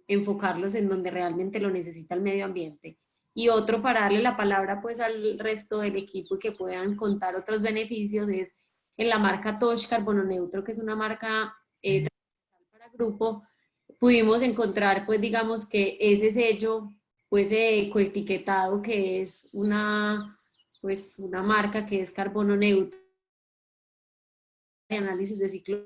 enfocarlos en donde realmente lo necesita el medio ambiente. Y otro para darle la palabra pues al resto del equipo y que puedan contar otros beneficios es en la marca Tosh Carbono Neutro, que es una marca para grupo, pudimos encontrar, pues digamos que ese sello, pues ecoetiquetado, que es pues, una marca que es carbono neutro, de análisis de ciclo,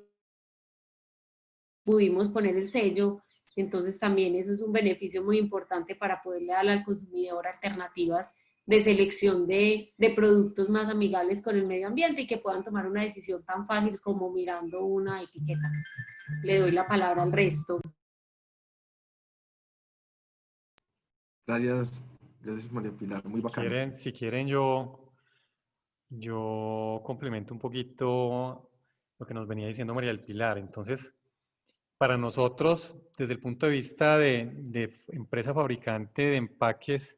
pudimos poner el sello. Entonces también eso es un beneficio muy importante para poderle dar al consumidor alternativas de selección de productos más amigables con el medio ambiente y que puedan tomar una decisión tan fácil como mirando una etiqueta. Le doy la palabra al resto. Gracias, gracias María Pilar, muy bacano. Si quieren yo complemento un poquito lo que nos venía diciendo María del Pilar. Entonces, para nosotros, desde el punto de vista de empresa fabricante de empaques,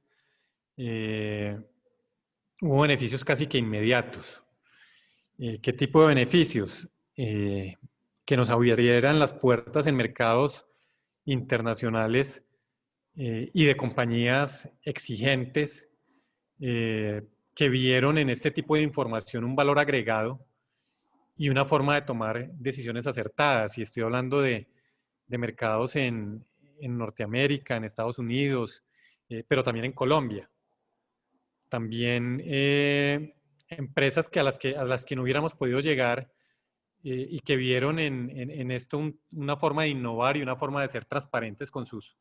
hubo beneficios casi que inmediatos. ¿Qué tipo de beneficios? Que nos abrieran las puertas en mercados internacionales y de compañías exigentes que vieron en este tipo de información un valor agregado y una forma de tomar decisiones acertadas. Y estoy hablando de mercados en Norteamérica, en Estados Unidos, pero también en Colombia. También empresas a las que no hubiéramos podido llegar y que vieron en esto una forma de innovar y una forma de ser transparentes con sus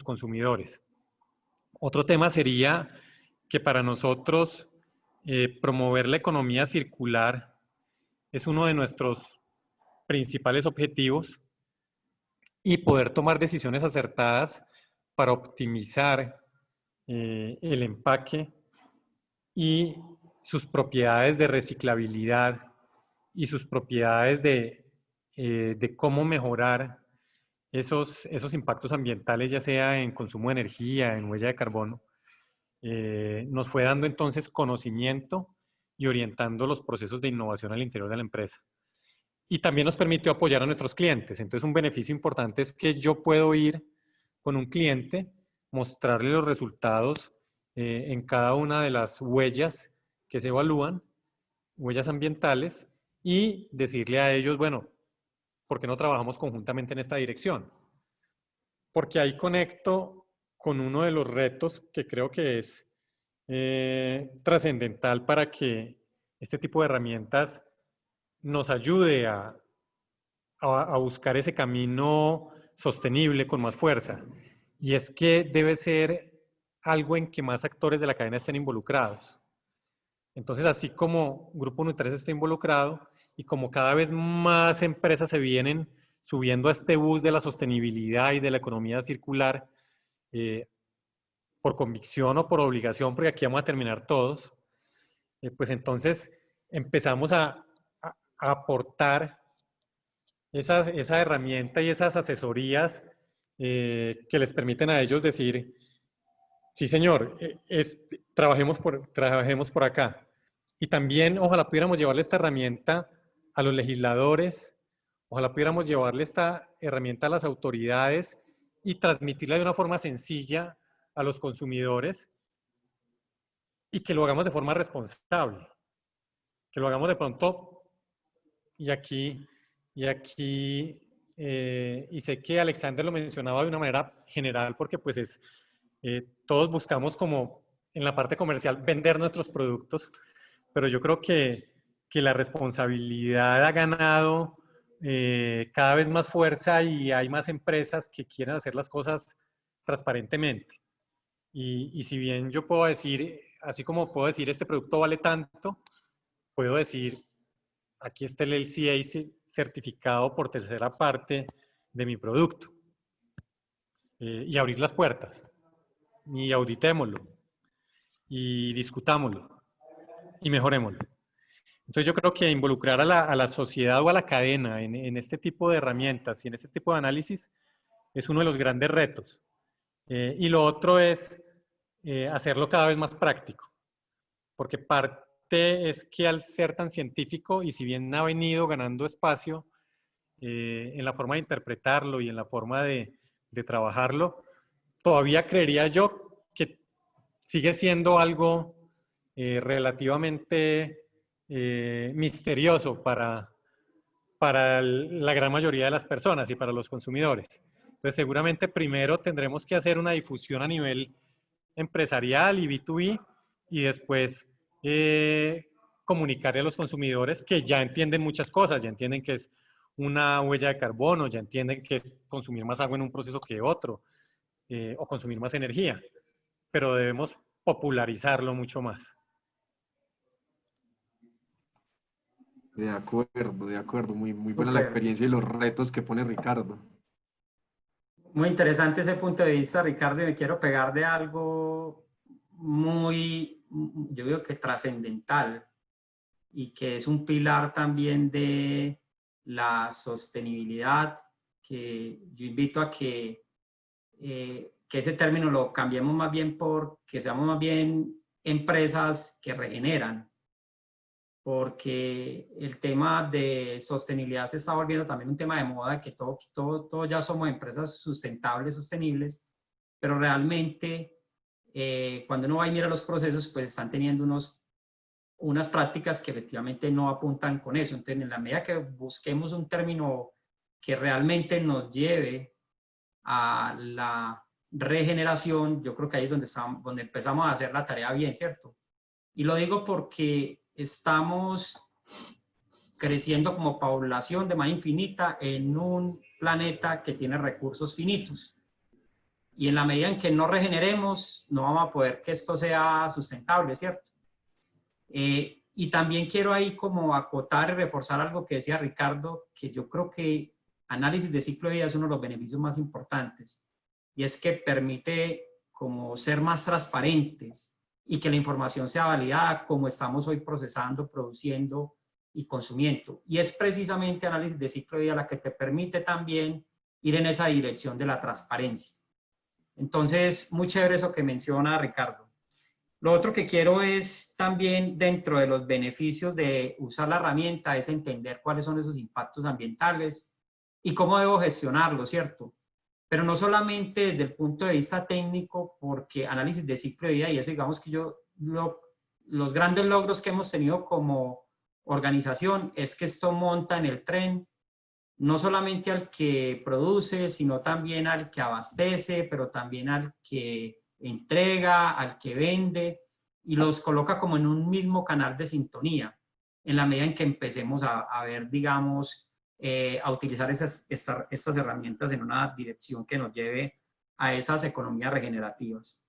consumidores. Otro tema sería que para nosotros promover la economía circular es uno de nuestros principales objetivos y poder tomar decisiones acertadas para optimizar el empaque y sus propiedades de reciclabilidad y sus propiedades de cómo mejorar esos impactos ambientales, ya sea en consumo de energía, en huella de carbono, nos fue dando entonces conocimiento y orientando los procesos de innovación al interior de la empresa. Y también nos permitió apoyar a nuestros clientes. Entonces, un beneficio importante es que yo puedo ir con un cliente, mostrarle los resultados en cada una de las huellas que se evalúan, huellas ambientales, y decirle a ellos, bueno, ¿por qué no trabajamos conjuntamente en esta dirección? Porque ahí conecto con uno de los retos que creo que es trascendental para que este tipo de herramientas nos ayude a buscar ese camino sostenible con más fuerza. Y es que debe ser algo en que más actores de la cadena estén involucrados. Entonces, así como Grupo Nutresa está involucrado y como cada vez más empresas se vienen subiendo a este bus de la sostenibilidad y de la economía circular, por convicción o por obligación, porque aquí vamos a terminar todos, pues entonces empezamos a aportar esa herramienta y esas asesorías que les permiten a ellos decir, sí señor, trabajemos por acá. Y también ojalá pudiéramos llevarle esta herramienta a los legisladores, ojalá pudiéramos llevarle esta herramienta a las autoridades y transmitirla de una forma sencilla a los consumidores y que lo hagamos de forma responsable, que lo hagamos de pronto, y sé que Alexander lo mencionaba de una manera general porque pues todos buscamos como en la parte comercial vender nuestros productos, pero yo creo que la responsabilidad ha ganado cada vez más fuerza y hay más empresas que quieren hacer las cosas transparentemente. Y si bien yo puedo decir, así como puedo decir este producto vale tanto, puedo decir aquí está el LCA certificado por tercera parte de mi producto. Y abrir las puertas. Y auditémoslo. Y discutámoslo. Y mejorémoslo. Entonces yo creo que involucrar a la sociedad o a la cadena en este tipo de herramientas y en este tipo de análisis es uno de los grandes retos. Y lo otro es hacerlo cada vez más práctico. Porque parte es que al ser tan científico y si bien ha venido ganando espacio en la forma de interpretarlo y en la forma de trabajarlo, todavía creería yo que sigue siendo algo relativamente misterioso para para la gran mayoría de las personas y para los consumidores. Entonces, seguramente primero tendremos que hacer una difusión a nivel empresarial y B2B y después comunicarle a los consumidores que ya entienden muchas cosas, ya entienden que es una huella de carbono, ya entienden que es consumir más agua en un proceso que otro, o consumir más energía, pero debemos popularizarlo mucho más. De acuerdo. Muy buena la Súper. experiencia y los retos que pone Ricardo. Muy interesante ese punto de vista, Ricardo, y me quiero pegar de algo muy, yo digo que trascendental, y que es un pilar también de la sostenibilidad, que yo invito a que ese término lo cambiemos más bien por que seamos más bien empresas que regeneran, porque el tema de sostenibilidad se está volviendo también un tema de moda, que todo ya somos empresas sustentables, sostenibles, pero realmente cuando uno va y mira los procesos, pues están teniendo unas prácticas que efectivamente no apuntan con eso. Entonces, en la medida que busquemos un término que realmente nos lleve a la regeneración, yo creo que ahí es donde empezamos a hacer la tarea bien, ¿cierto? Y lo digo porque estamos creciendo como población de manera infinita en un planeta que tiene recursos finitos. Y en la medida en que no regeneremos, no vamos a poder que esto sea sustentable, ¿cierto? Y también quiero ahí como acotar y reforzar algo que decía Ricardo, que yo creo que análisis de ciclo de vida es uno de los beneficios más importantes, y es que permite como ser más transparentes y que la información sea validada como estamos hoy procesando, produciendo y consumiendo. Y es precisamente análisis de ciclo de vida la que te permite también ir en esa dirección de la transparencia. Entonces, muy chévere eso que menciona Ricardo. Lo otro que quiero es también, dentro de los beneficios de usar la herramienta, es entender cuáles son esos impactos ambientales y cómo debo gestionarlos, ¿cierto? Pero no solamente desde el punto de vista técnico, porque análisis de ciclo de vida, y eso digamos que los grandes logros que hemos tenido como organización es que esto monta en el tren, no solamente al que produce, sino también al que abastece, pero también al que entrega, al que vende, y los coloca como en un mismo canal de sintonía, en la medida en que empecemos a ver, digamos, a utilizar estas herramientas en una dirección que nos lleve a esas economías regenerativas.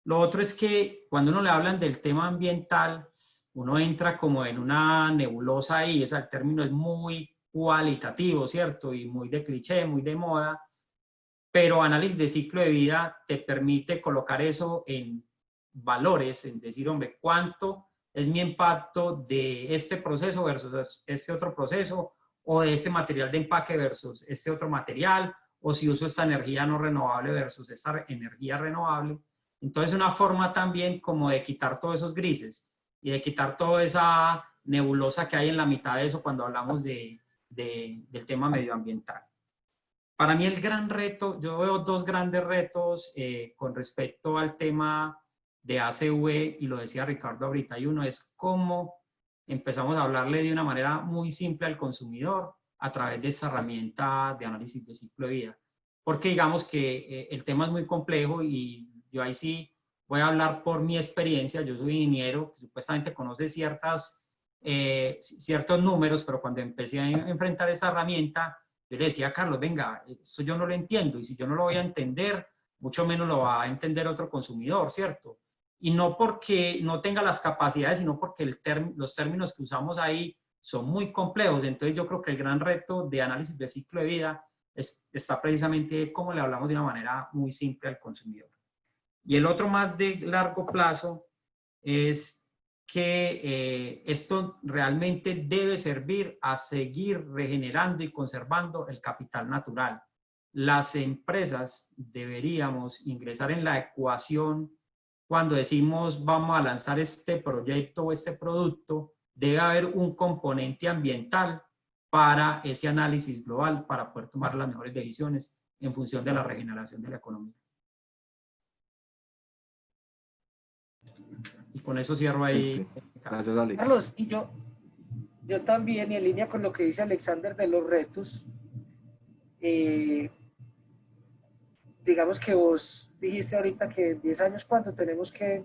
Lo otro es que cuando uno le hablan del tema ambiental, uno entra como en una nebulosa ahí, o sea, el término es muy cualitativo, ¿cierto? Y muy de cliché, muy de moda, pero análisis de ciclo de vida te permite colocar eso en valores, en decir, hombre, ¿cuánto es mi impacto de este proceso versus este otro proceso, o de este material de empaque versus este otro material, o si uso esta energía no renovable versus esta energía renovable? Entonces, una forma también como de quitar todos esos grises y de quitar toda esa nebulosa que hay en la mitad de eso cuando hablamos del tema medioambiental. Para mí el gran reto, yo veo dos grandes retos con respecto al tema de ACV, y lo decía Ricardo ahorita, y uno es cómo empezamos a hablarle de una manera muy simple al consumidor a través de esta herramienta de análisis de ciclo de vida. Porque digamos que el tema es muy complejo, y yo ahí sí voy a hablar por mi experiencia. Yo soy ingeniero que supuestamente conoce ciertos números, pero cuando empecé a enfrentar esa herramienta, yo le decía a Carlos, venga, eso yo no lo entiendo, y si yo no lo voy a entender, mucho menos lo va a entender otro consumidor, ¿cierto? Y no porque no tenga las capacidades, sino porque los términos que usamos ahí son muy complejos. Entonces yo creo que el gran reto de análisis de ciclo de vida está precisamente cómo le hablamos de una manera muy simple al consumidor. Y el otro más de largo plazo es que esto realmente debe servir a seguir regenerando y conservando el capital natural. Las empresas deberíamos ingresar en la ecuación cuando decimos vamos a lanzar este proyecto o este producto. Debe haber un componente ambiental para ese análisis global, para poder tomar las mejores decisiones en función de la regeneración de la economía. Y con eso cierro ahí. Gracias, Alex. Carlos, y yo yo también, y en línea con lo que dice Alexander de los retos, digamos que vos dijiste ahorita que en 10 años, ¿cuánto tenemos que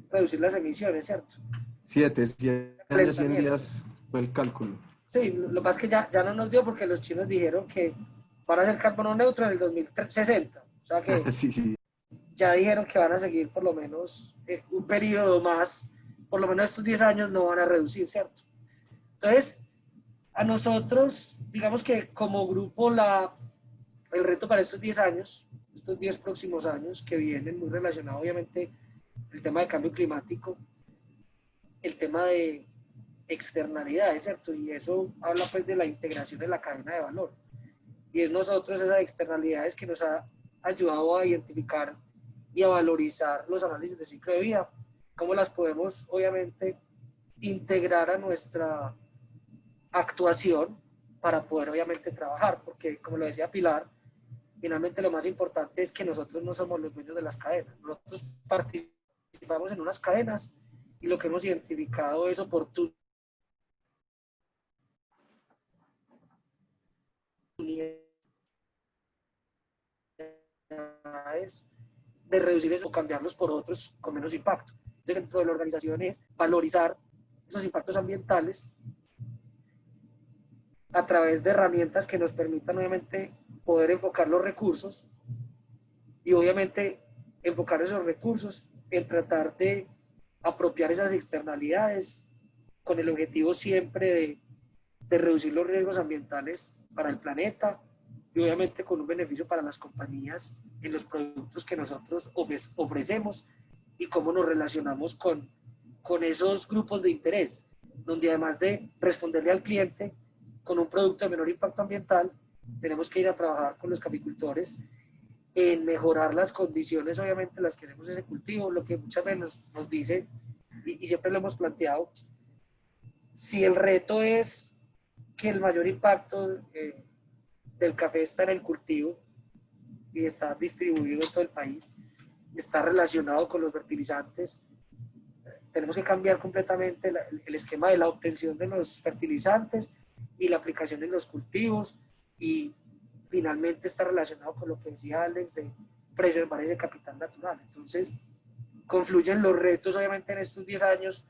reducir las emisiones, cierto? 7 años, 100 días fue el cálculo. Sí, lo que pasa es que ya no nos dio porque los chinos dijeron que van a ser carbono neutro en el 2060. O sea que Sí, sí. ya dijeron que van a seguir por lo menos un periodo más, por lo menos estos 10 años no van a reducir, ¿cierto? Entonces, a nosotros, digamos que como grupo, el reto para estos 10 años, estos 10 próximos años que vienen, muy relacionado obviamente el tema de cambio climático, el tema de externalidades, ¿cierto? Y eso habla pues de la integración de la cadena de valor. Y es nosotros esas externalidades que nos ha ayudado a identificar y a valorizar los análisis de ciclo de vida, cómo las podemos obviamente integrar a nuestra actuación para poder obviamente trabajar, porque como lo decía Pilar, finalmente lo más importante es que nosotros no somos los dueños de las cadenas, nosotros participamos en unas cadenas y lo que hemos identificado es oportunidades de reducir eso o cambiarlos por otros con menos impacto. Entonces, dentro de la organización es valorizar esos impactos ambientales a través de herramientas que nos permitan obviamente poder enfocar los recursos y obviamente enfocar esos recursos en tratar de apropiar esas externalidades con el objetivo siempre de reducir los riesgos ambientales para el planeta y obviamente con un beneficio para las compañías en los productos que nosotros ofrecemos y cómo nos relacionamos con esos grupos de interés, donde además de responderle al cliente con un producto de menor impacto ambiental, tenemos que ir a trabajar con los caficultores en mejorar las condiciones, obviamente, las que hacemos ese cultivo, lo que muchas veces nos dice, y siempre lo hemos planteado, si el reto es que el mayor impacto del café está en el cultivo y está distribuido en todo el país, está relacionado con los fertilizantes, tenemos que cambiar completamente el esquema de la obtención de los fertilizantes y la aplicación en los cultivos y finalmente está relacionado con lo que decía Alex de preservar ese capital natural. Entonces, confluyen los retos obviamente en estos 10 años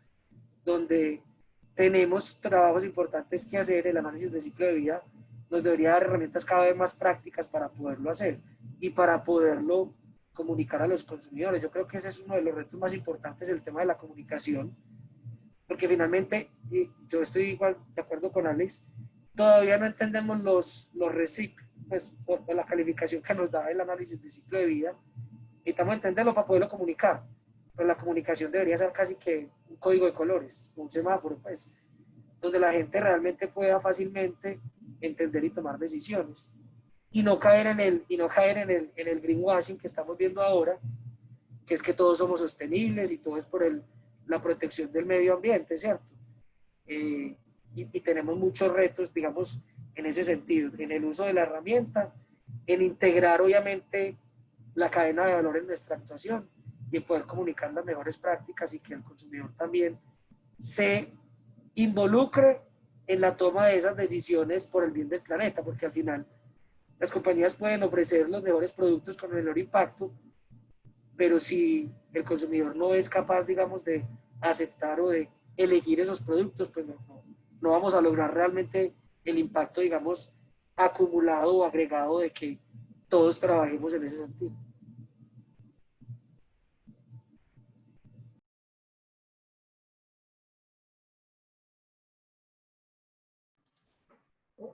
donde tenemos trabajos importantes que hacer, el análisis de ciclo de vida nos debería dar herramientas cada vez más prácticas para poderlo hacer y para poderlo comunicar a los consumidores. Yo creo que ese es uno de los retos más importantes, el tema de la comunicación, porque finalmente, y yo estoy igual de acuerdo con Alex, todavía no entendemos los recipes, pues por la calificación que nos da el análisis de ciclo de vida, necesitamos entenderlo para poderlo comunicar, pero la comunicación debería ser casi que un código de colores, un semáforo, pues, donde la gente realmente pueda fácilmente entender y tomar decisiones y no caer en el greenwashing que estamos viendo ahora, que es que todos somos sostenibles y todo es por la protección del medio ambiente, ¿cierto? Y tenemos muchos retos, digamos, en ese sentido, en el uso de la herramienta, en integrar obviamente la cadena de valor en nuestra actuación y en poder comunicar las mejores prácticas y que el consumidor también se involucre en la toma de esas decisiones por el bien del planeta, porque al final las compañías pueden ofrecer los mejores productos con menor impacto, pero si el consumidor no es capaz, digamos, de aceptar o de elegir esos productos, pues no vamos a lograr realmente el impacto, digamos, acumulado o agregado de que todos trabajemos en ese sentido.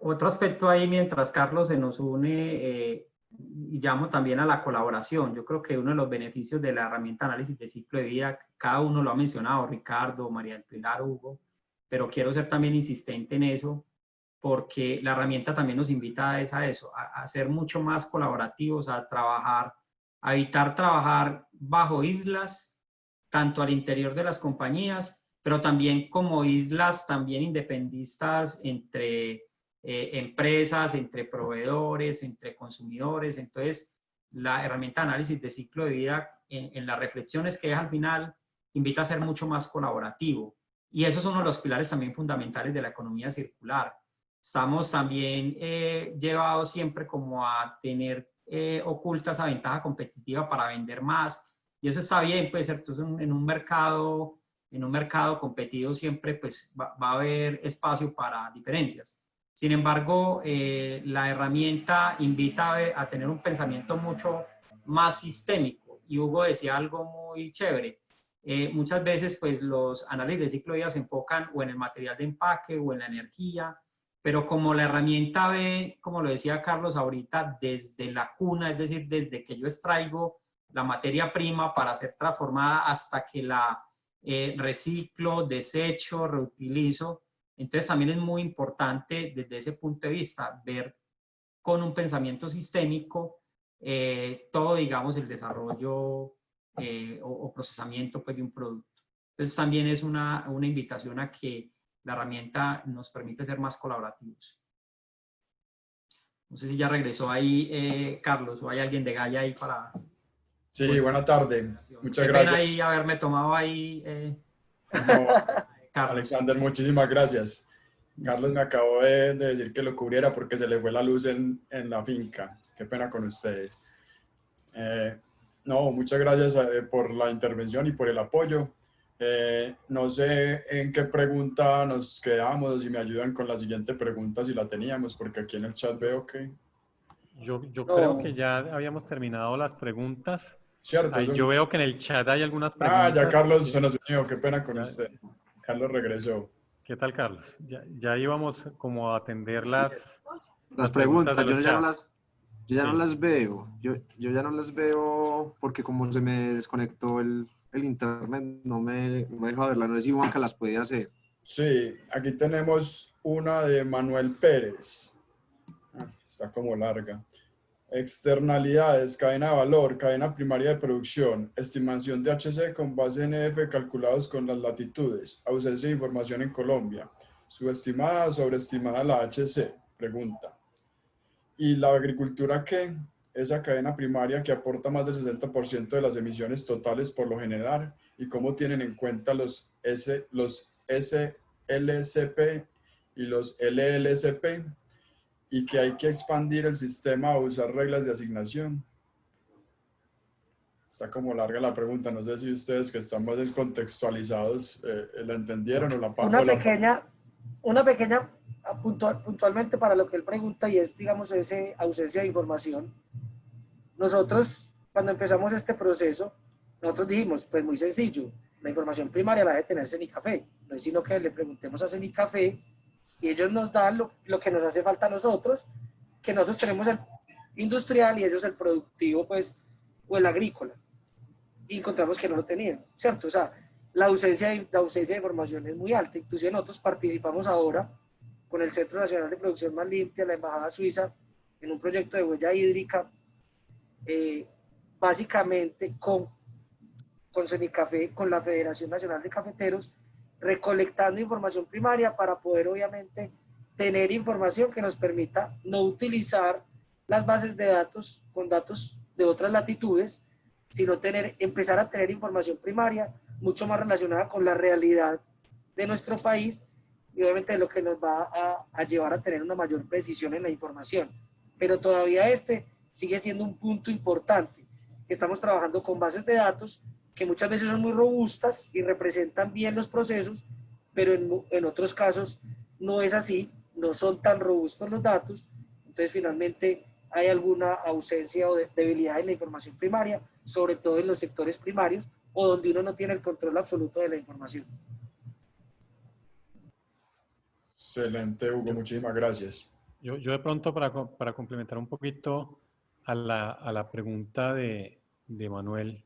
Otro aspecto ahí, mientras Carlos se nos une, y llamo también a la colaboración. Yo creo que uno de los beneficios de la herramienta de análisis de ciclo de vida, cada uno lo ha mencionado, Ricardo, María del Pilar, Hugo, pero quiero ser también insistente en eso, porque la herramienta también nos invita a eso, a ser mucho más colaborativos, a trabajar, a evitar trabajar bajo islas, tanto al interior de las compañías, pero también como islas también independistas entre empresas, entre proveedores, entre consumidores. Entonces, la herramienta de análisis de ciclo de vida en las reflexiones que deja al final invita a ser mucho más colaborativo. Y eso es uno de los pilares también fundamentales de la economía circular. Estamos también llevados siempre como a tener oculta esa ventaja competitiva para vender más, y eso está bien, pues, ¿cierto? En un mercado competido siempre pues, va a haber espacio para diferencias. Sin embargo, la herramienta invita a tener un pensamiento mucho más sistémico, y Hugo decía algo muy chévere. Muchas veces pues, los análisis de ciclo de vida se enfocan o en el material de empaque o en la energía, pero como la herramienta ve, como lo decía Carlos ahorita, desde la cuna, es decir, desde que yo extraigo la materia prima para ser transformada hasta que la reciclo, desecho, reutilizo. Entonces también es muy importante desde ese punto de vista ver con un pensamiento sistémico todo, digamos, el desarrollo o procesamiento pues, de un producto. Entonces también es una invitación a que la herramienta nos permite ser más colaborativos. No sé si ya regresó ahí Carlos, o hay alguien de Gaia ahí para... Sí, buena tarde. Muchas Qué gracias. pena ahí haberme tomado ahí... No, Carlos. Alexander, muchísimas gracias. Carlos me acabó de decir que lo cubriera porque se le fue la luz en la finca. Qué pena con ustedes. No, muchas gracias por la intervención y por el apoyo. No sé en qué pregunta nos quedamos, o si me ayudan con la siguiente pregunta si la teníamos, porque aquí en el chat veo que... Yo No. creo que ya habíamos terminado las preguntas. Cierto, Yo veo que en el chat hay algunas preguntas. ya Carlos ¿Sí? se nos unió, qué pena con Ya. usted. Carlos regresó. ¿Qué tal, Carlos? Ya íbamos como a atender las preguntas, de los yo chats. ya no Sí. las veo. Yo ya no las veo porque como se me desconectó el internet, no me deja verlas. No sé si Juanca las puede hacer. Sí, aquí tenemos una de Manuel Pérez. Está como larga. Externalidades, cadena de valor, cadena primaria de producción, estimación de HC con base en EF calculados con las latitudes, ausencia de información en Colombia, subestimada o sobreestimada la HC, pregunta. ¿Y la agricultura qué? Esa cadena primaria que aporta más del 60% de las emisiones totales por lo general, y cómo tienen en cuenta los SLCP y los LLCP, y que hay que expandir el sistema o usar reglas de asignación. Está como larga la pregunta, no sé si ustedes que están más descontextualizados la entendieron o la Una pequeña puntualmente para lo que él pregunta, y es, digamos, esa ausencia de información. Nosotros, cuando empezamos este proceso, nosotros dijimos, pues muy sencillo, la información primaria la debe tener Cenicafé, no es sino que le preguntemos a Cenicafé y ellos nos dan lo que nos hace falta a nosotros, que nosotros tenemos el industrial y ellos el productivo, pues, o el agrícola. Y encontramos que no lo tenían, ¿cierto? O sea, la ausencia de información es muy alta. Inclusive nosotros participamos ahora con el Centro Nacional de Producción Más Limpia, la Embajada Suiza, en un proyecto de huella hídrica, básicamente con Cenicafé, con la Federación Nacional de Cafeteros, recolectando información primaria para poder obviamente tener información que nos permita no utilizar las bases de datos con datos de otras latitudes, sino empezar a tener información primaria mucho más relacionada con la realidad de nuestro país y obviamente lo que nos va a llevar a tener una mayor precisión en la información. Pero todavía sigue siendo un punto importante. Estamos trabajando con bases de datos que muchas veces son muy robustas y representan bien los procesos, pero en otros casos no es así, no son tan robustos los datos, entonces finalmente hay alguna ausencia o debilidad en la información primaria, sobre todo en los sectores primarios o donde uno no tiene el control absoluto de la información. Excelente, Hugo, muchísimas gracias. Yo de pronto para complementar un poquito a la pregunta de Manuel,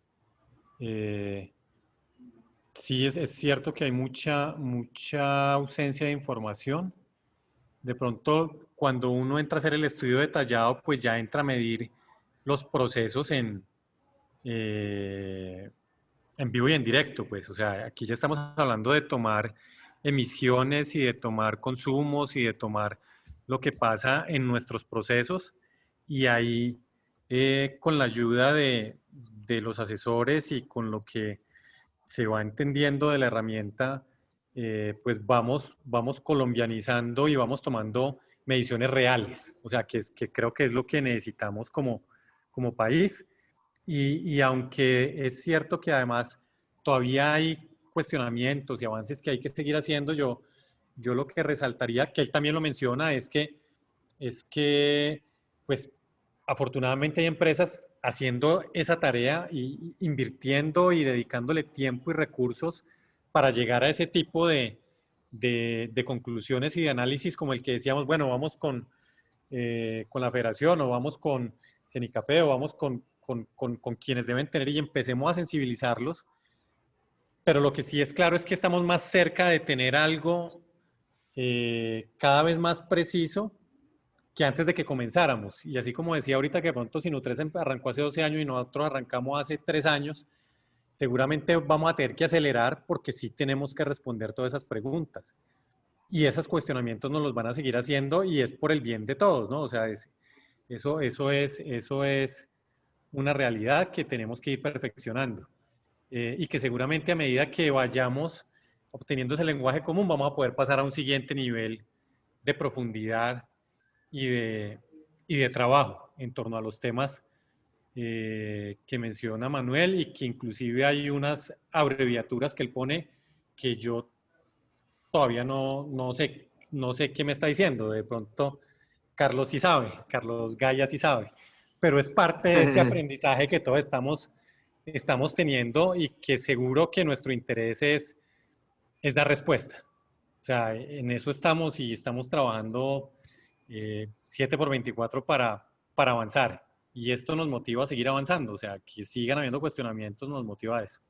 sí es cierto que hay mucha ausencia de información. De pronto, cuando uno entra a hacer el estudio detallado, pues ya entra a medir los procesos en vivo y en directo, pues. O sea, aquí ya estamos hablando de tomar emisiones y de tomar consumos y de tomar lo que pasa en nuestros procesos. Y ahí, con la ayuda de los asesores y con lo que se va entendiendo de la herramienta, pues vamos colombianizando y vamos tomando mediciones reales. O sea, que creo que es lo que necesitamos como país. Y aunque es cierto que además todavía hay cuestionamientos y avances que hay que seguir haciendo, yo lo que resaltaría, que él también lo menciona, es que pues afortunadamente hay empresas haciendo esa tarea y invirtiendo y dedicándole tiempo y recursos para llegar a ese tipo de conclusiones y de análisis como el que decíamos, bueno, vamos con la federación o vamos con Cenicafé o vamos con quienes deben tener y empecemos a sensibilizarlos. Pero lo que sí es claro es que estamos más cerca de tener algo cada vez más preciso que antes de que comenzáramos. Y así como decía ahorita que de pronto Sinutres arrancó hace 12 años y nosotros arrancamos hace 3 años, seguramente vamos a tener que acelerar porque sí tenemos que responder todas esas preguntas. Y esos cuestionamientos nos los van a seguir haciendo y es por el bien de todos, ¿no? O sea, eso es una realidad que tenemos que ir perfeccionando. Y que seguramente a medida que vayamos obteniendo ese lenguaje común, vamos a poder pasar a un siguiente nivel de profundidad y de trabajo en torno a los temas que menciona Manuel y que inclusive hay unas abreviaturas que él pone que yo todavía no sé qué me está diciendo. De pronto Carlos sí sabe, Carlos Gaya sí sabe, pero es parte de ese aprendizaje que todos estamos teniendo y que seguro que nuestro interés es dar respuesta. O sea, en eso estamos y estamos trabajando 7x24 para avanzar. Y esto nos motiva a seguir avanzando. O sea, que sigan habiendo cuestionamientos nos motiva a eso.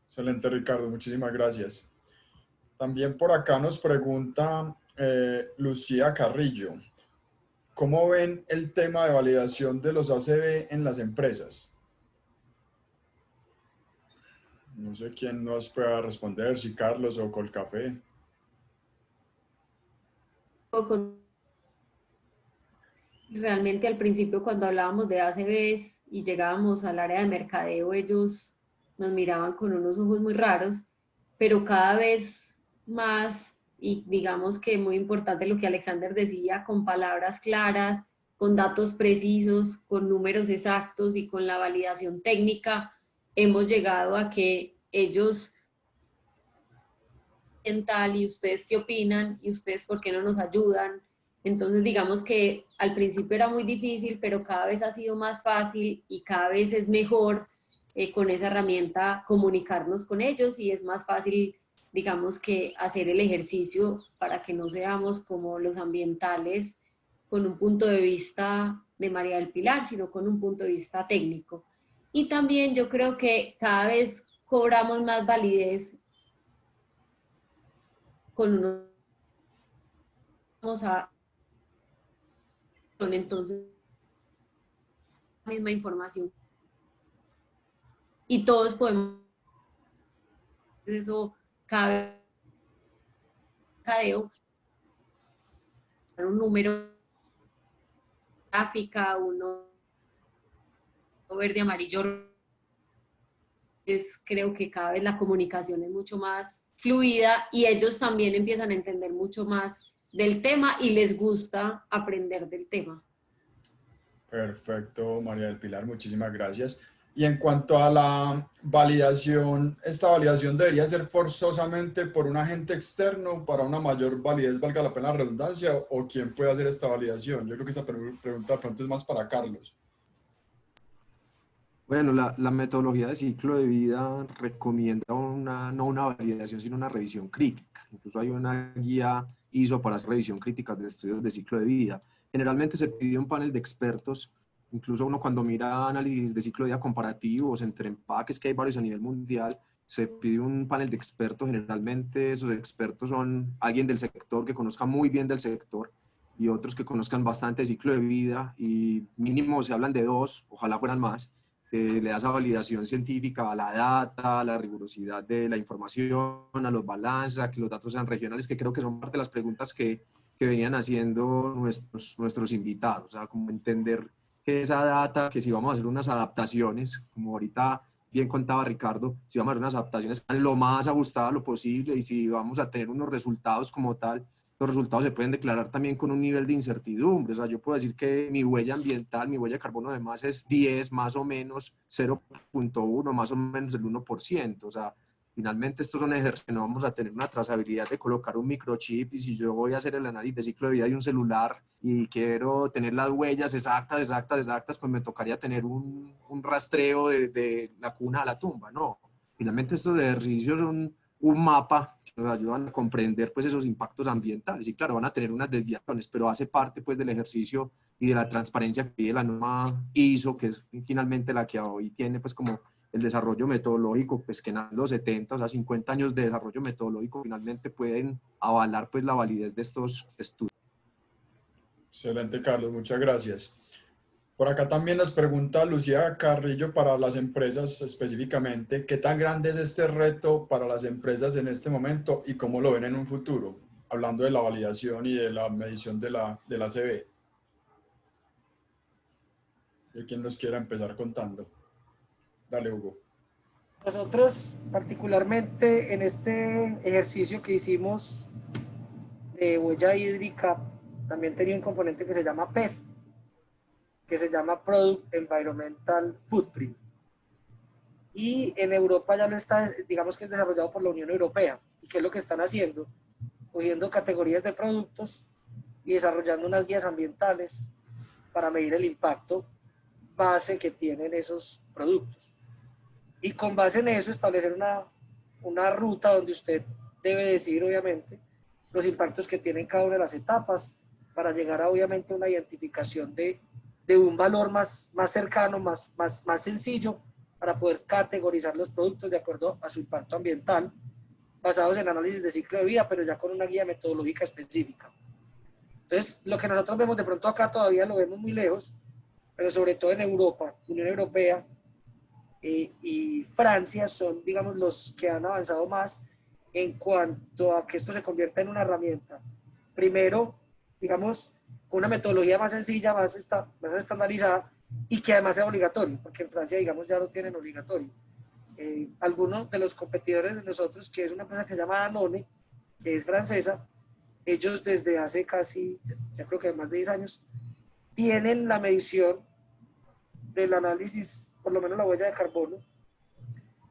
Excelente, Ricardo. Muchísimas gracias. También por acá nos pregunta Lucía Carrillo. ¿Cómo ven el tema de validación de los ACV en las empresas? No sé quién nos pueda responder, si Carlos o Colcafé. Realmente al principio cuando hablábamos de ACVs y llegábamos al área de mercadeo, ellos nos miraban con unos ojos muy raros, pero cada vez más, y digamos que muy importante lo que Alexander decía, con palabras claras, con datos precisos, con números exactos y con la validación técnica, hemos llegado a que ellos tal y ustedes qué opinan y ustedes por qué no nos ayudan. Entonces digamos que al principio era muy difícil, pero cada vez ha sido más fácil y cada vez es mejor con esa herramienta comunicarnos con ellos y es más fácil, digamos, que hacer el ejercicio para que no seamos como los ambientales con un punto de vista de María del Pilar, sino con un punto de vista técnico. Y también yo creo que cada vez cobramos más validez con unos entonces la misma información y todos podemos eso cada un número gráfica, uno verde, amarillo, creo que cada vez la comunicación es mucho más fluida y ellos también empiezan a entender mucho más del tema y les gusta aprender del tema. Perfecto, María del Pilar, muchísimas gracias. Y en cuanto a la validación, ¿esta validación debería ser forzosamente por un agente externo para una mayor validez, valga la pena la redundancia, o quién puede hacer esta validación? Yo creo que esta pregunta de pronto es más para Carlos. Bueno, la metodología de ciclo de vida recomienda no una validación, sino una revisión crítica. Incluso hay una guía ISO para hacer revisión crítica de estudios de ciclo de vida. Generalmente se pide un panel de expertos. Incluso uno cuando mira análisis de ciclo de vida comparativos entre empaques, que hay varios a nivel mundial, se pide un panel de expertos. Generalmente esos expertos son alguien del sector que conozca muy bien del sector y otros que conozcan bastante de ciclo de vida y mínimo se hablan de 2, ojalá fueran más. Le da esa validación científica a la data, a la rigurosidad de la información, a los balances, a que los datos sean regionales, que creo que son parte de las preguntas que venían haciendo nuestros invitados, o sea, como entender que esa data, que si vamos a hacer unas adaptaciones, como ahorita bien contaba Ricardo, si vamos a hacer unas adaptaciones lo más ajustadas a lo posible y si vamos a tener unos resultados como tal, los resultados se pueden declarar también con un nivel de incertidumbre. O sea, yo puedo decir que mi huella ambiental, mi huella de carbono además es 10, más o menos 0.1, más o menos el 1%. O sea, finalmente estos son ejercicios que no vamos a tener una trazabilidad de colocar un microchip, y si yo voy a hacer el análisis de ciclo de vida de un celular y quiero tener las huellas exactas, pues me tocaría tener un rastreo de la cuna a la tumba. No, finalmente estos ejercicios son un mapa que nos ayudan a comprender pues esos impactos ambientales, y claro, van a tener unas desviaciones, pero hace parte pues del ejercicio y de la transparencia que pide la norma ISO, que es finalmente la que hoy tiene pues como el desarrollo metodológico, pues que en los 70, o sea, 50 años de desarrollo metodológico finalmente pueden avalar pues la validez de estos estudios. Excelente, Carlos, muchas gracias. Por acá también nos pregunta Lucía Carrillo para las empresas específicamente, ¿qué tan grande es este reto para las empresas en este momento y cómo lo ven en un futuro? Hablando de la validación y de la medición de la CB. ¿De quién nos quiera empezar contando? Dale, Hugo. Nosotros, particularmente en este ejercicio que hicimos de huella hídrica, también tenía un componente que se llama PEF, que se llama Product Environmental Footprint. Y en Europa ya lo está, digamos que es desarrollado por la Unión Europea. ¿Y qué es lo que están haciendo? Cogiendo categorías de productos y desarrollando unas guías ambientales para medir el impacto base que tienen esos productos. Y con base en eso establecer una ruta donde usted debe decir, obviamente, los impactos que tienen cada una de las etapas para llegar a, obviamente, una identificación de un valor más cercano, más sencillo, para poder categorizar los productos de acuerdo a su impacto ambiental, basados en análisis de ciclo de vida, pero ya con una guía metodológica específica. Entonces, lo que nosotros vemos de pronto acá todavía lo vemos muy lejos, pero sobre todo en Europa, Unión Europea y Francia son, digamos, los que han avanzado más en cuanto a que esto se convierta en una herramienta. Primero, digamos, con una metodología más sencilla, más estandarizada, y que además sea obligatorio, porque en Francia, digamos, ya lo tienen obligatorio. Algunos de los competidores de nosotros, que es una empresa que se llama Danone, que es francesa, ellos desde hace casi, ya creo que más de 10 años, tienen la medición del análisis, por lo menos la huella de carbono,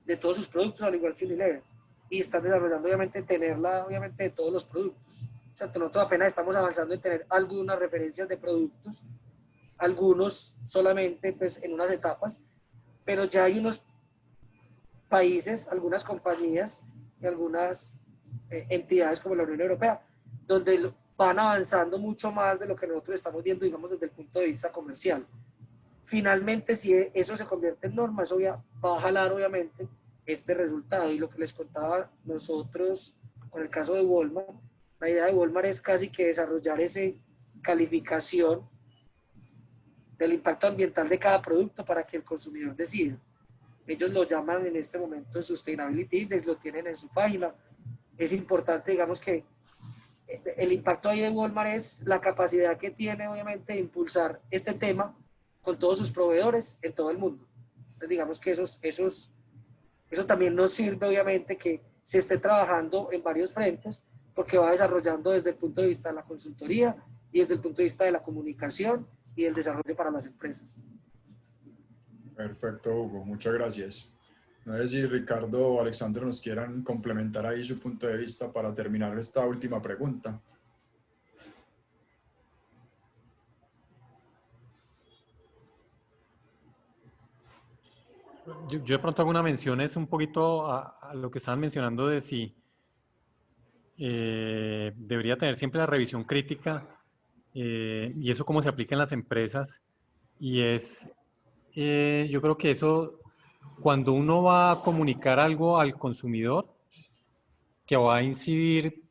de todos sus productos, al igual que Unilever. Y están desarrollando, obviamente, tenerla, obviamente, de todos los productos. O sea, nosotros apenas estamos avanzando en tener algunas referencias de productos, algunos solamente, pues, en unas etapas, pero ya hay unos países, algunas compañías y algunas entidades como la Unión Europea, donde van avanzando mucho más de lo que nosotros estamos viendo, digamos, desde el punto de vista comercial. Finalmente, si eso se convierte en norma, eso va a jalar, obviamente, este resultado. Y lo que les contaba nosotros con el caso de Walmart, la idea de Walmart es casi que desarrollar esa calificación del impacto ambiental de cada producto para que el consumidor decida. Ellos lo llaman en este momento Sustainability Index, lo tienen en su página. Es importante, digamos, que el impacto ahí de Walmart es la capacidad que tiene, obviamente, de impulsar este tema con todos sus proveedores en todo el mundo. Entonces, digamos que eso también nos sirve, obviamente, que se esté trabajando en varios frentes, porque va desarrollando desde el punto de vista de la consultoría y desde el punto de vista de la comunicación y el desarrollo para las empresas. Perfecto, Hugo, muchas gracias. No sé si Ricardo o Alexander nos quieran complementar ahí su punto de vista para terminar esta última pregunta. Yo de pronto hago una mención, es un poquito a lo que estaban mencionando de si debería tener siempre la revisión crítica y eso cómo se aplica en las empresas. Y yo creo que eso, cuando uno va a comunicar algo al consumidor que va a incidir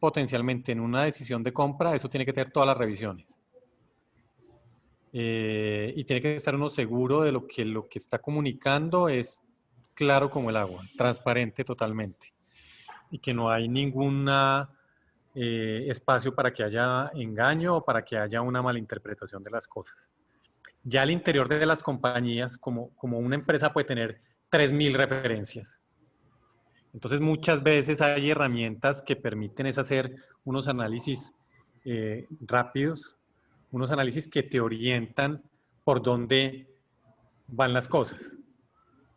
potencialmente en una decisión de compra, eso tiene que tener todas las revisiones. Y tiene que estar uno seguro de lo que está comunicando es claro como el agua, transparente totalmente. Y que no hay ningún espacio para que haya engaño o para que haya una malinterpretación de las cosas. Ya al interior de las compañías, como una empresa puede tener 3.000 referencias. Entonces, muchas veces hay herramientas que permiten es hacer unos análisis rápidos, unos análisis que te orientan por dónde van las cosas,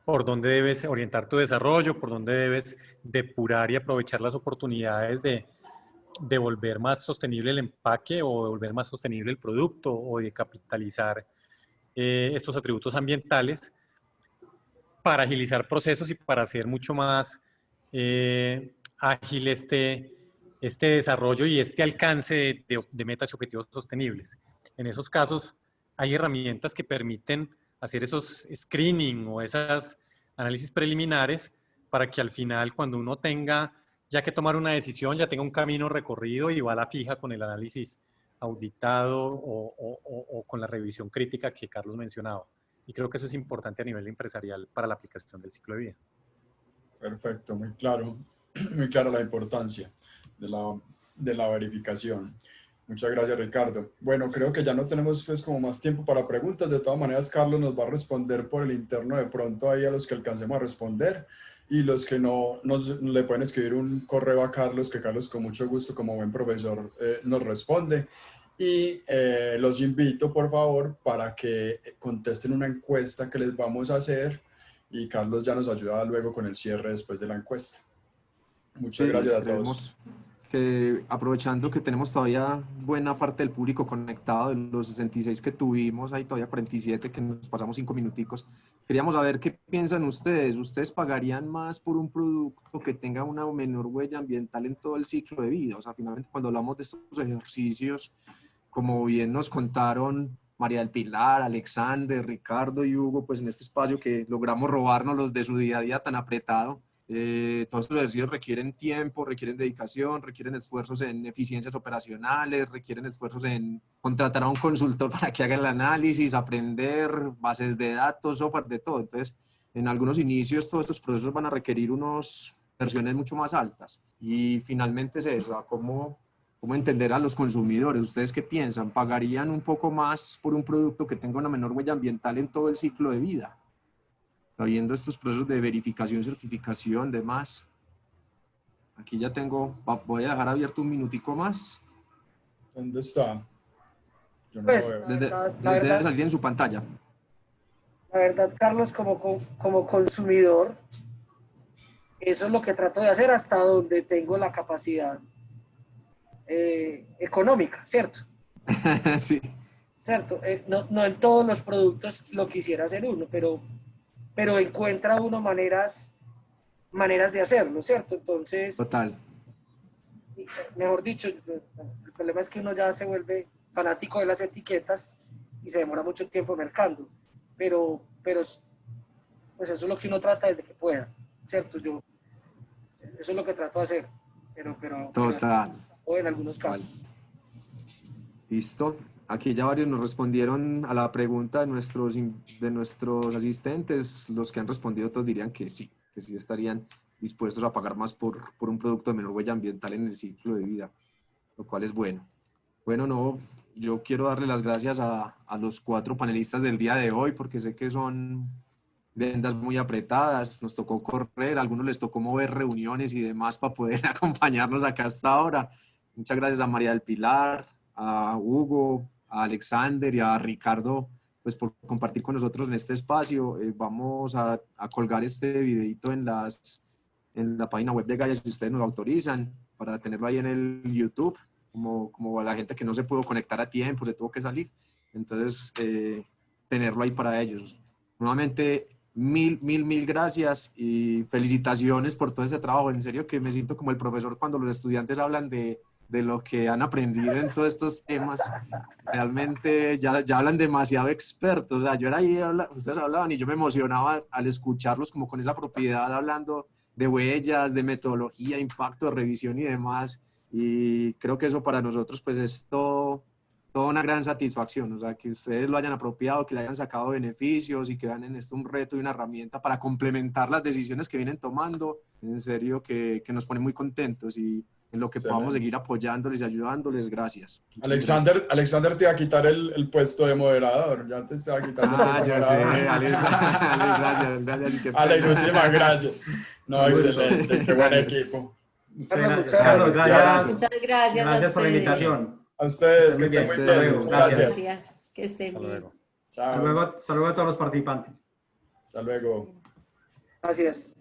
por dónde debes orientar tu desarrollo, por dónde debes depurar y aprovechar las oportunidades de volver más sostenible el empaque o de volver más sostenible el producto o de capitalizar estos atributos ambientales para agilizar procesos y para hacer mucho más ágil este desarrollo y este alcance de metas y objetivos sostenibles. En esos casos hay herramientas que permiten hacer esos screening o esos análisis preliminares para que al final, cuando uno tenga ya que tomar una decisión, ya tenga un camino recorrido y va a la fija con el análisis auditado o con la revisión crítica que Carlos mencionaba. Y creo que eso es importante a nivel empresarial para la aplicación del ciclo de vida. Perfecto, muy claro. Muy clara la importancia de la verificación. Muchas gracias, Ricardo. Bueno, creo que ya no tenemos pues como más tiempo para preguntas. De todas maneras, Carlos nos va a responder por el interno de pronto ahí a los que alcancemos a responder. Y los que no, le pueden escribir un correo a Carlos, que Carlos con mucho gusto, como buen profesor, nos responde. Y los invito, por favor, para que contesten una encuesta que les vamos a hacer y Carlos ya nos ayuda luego con el cierre después de la encuesta. Muchas gracias a todos. Que aprovechando que tenemos todavía buena parte del público conectado, de los 66 que tuvimos, hay todavía 47 que nos pasamos 5 minuticos. Queríamos saber qué piensan ustedes. ¿Ustedes pagarían más por un producto que tenga una menor huella ambiental en todo el ciclo de vida? O sea, finalmente cuando hablamos de estos ejercicios, como bien nos contaron María del Pilar, Alexander, Ricardo y Hugo, pues en este espacio que logramos robarnos los de su día a día tan apretado, todos estos ejercicios requieren tiempo, requieren dedicación, requieren esfuerzos en eficiencias operacionales, requieren esfuerzos en contratar a un consultor para que haga el análisis, aprender, bases de datos, software, de todo. Entonces, en algunos inicios todos estos procesos van a requerir unas versiones mucho más altas. Y finalmente es eso, ¿cómo entender a los consumidores? ¿Ustedes qué piensan? ¿Pagarían un poco más por un producto que tenga una menor huella ambiental en todo el ciclo de vida? Viendo estos procesos de verificación, certificación, demás. Aquí ya tengo, voy a dejar abierto un minutico más. ¿Dónde está? Yo no Pues, lo veo. Debe salir en su pantalla. La verdad, Carlos, como consumidor, eso es lo que trato de hacer hasta donde tengo la capacidad económica, ¿cierto? Sí. ¿Cierto? No en todos los productos lo quisiera hacer uno, pero encuentra uno maneras de hacerlo, ¿cierto? Entonces, Total. Mejor dicho, el problema es que uno ya se vuelve fanático de las etiquetas y se demora mucho tiempo mercando, pero pues eso es lo que uno trata desde que pueda, ¿cierto? Eso es lo que trato de hacer, pero Total. o en algunos casos. Listo. Aquí ya varios nos respondieron a la pregunta de nuestros asistentes. Los que han respondido todos dirían que sí estarían dispuestos a pagar más por un producto de menor huella ambiental en el ciclo de vida, lo cual es bueno. Bueno, yo quiero darle las gracias a los 4 panelistas del día de hoy, porque sé que son agendas muy apretadas, nos tocó correr, a algunos les tocó mover reuniones y demás para poder acompañarnos acá hasta ahora. Muchas gracias a María del Pilar, a Hugo, a Alexander y a Ricardo, pues por compartir con nosotros en este espacio. Vamos a colgar este videito en la página web de Gaia, si ustedes nos autorizan, para tenerlo ahí en el YouTube, como a la gente que no se pudo conectar a tiempo, se tuvo que salir. Entonces, tenerlo ahí para ellos. Nuevamente, mil gracias y felicitaciones por todo este trabajo. En serio que me siento como el profesor cuando los estudiantes hablan de lo que han aprendido en todos estos temas. Realmente ya hablan demasiado expertos. O sea, yo era ahí, ustedes hablaban y yo me emocionaba al escucharlos como con esa propiedad, hablando de huellas, de metodología, impacto, de revisión y demás. Y creo que eso para nosotros pues es toda una gran satisfacción. O sea, que ustedes lo hayan apropiado, que le hayan sacado beneficios y que vean en esto un reto y una herramienta para complementar las decisiones que vienen tomando. En serio que nos pone muy contentos y en lo que podamos seguir apoyándoles y ayudándoles. Gracias. Alexander te iba a quitar el puesto de moderador. Ya te estaba quitando el puesto de Yo sé, moderador. gracias. Alex, muchísimas gracias. No, excelente, qué buen equipo. Muchas gracias. Carlos, Carlos, Muchas gracias. Gracias por la ustedes. invitación. A ustedes, que Muy bien. estén muy bien. Muchas gracias. Gracias. Que estén Hasta bien. luego. Chao. Hasta luego a todos los participantes. Hasta luego. Gracias.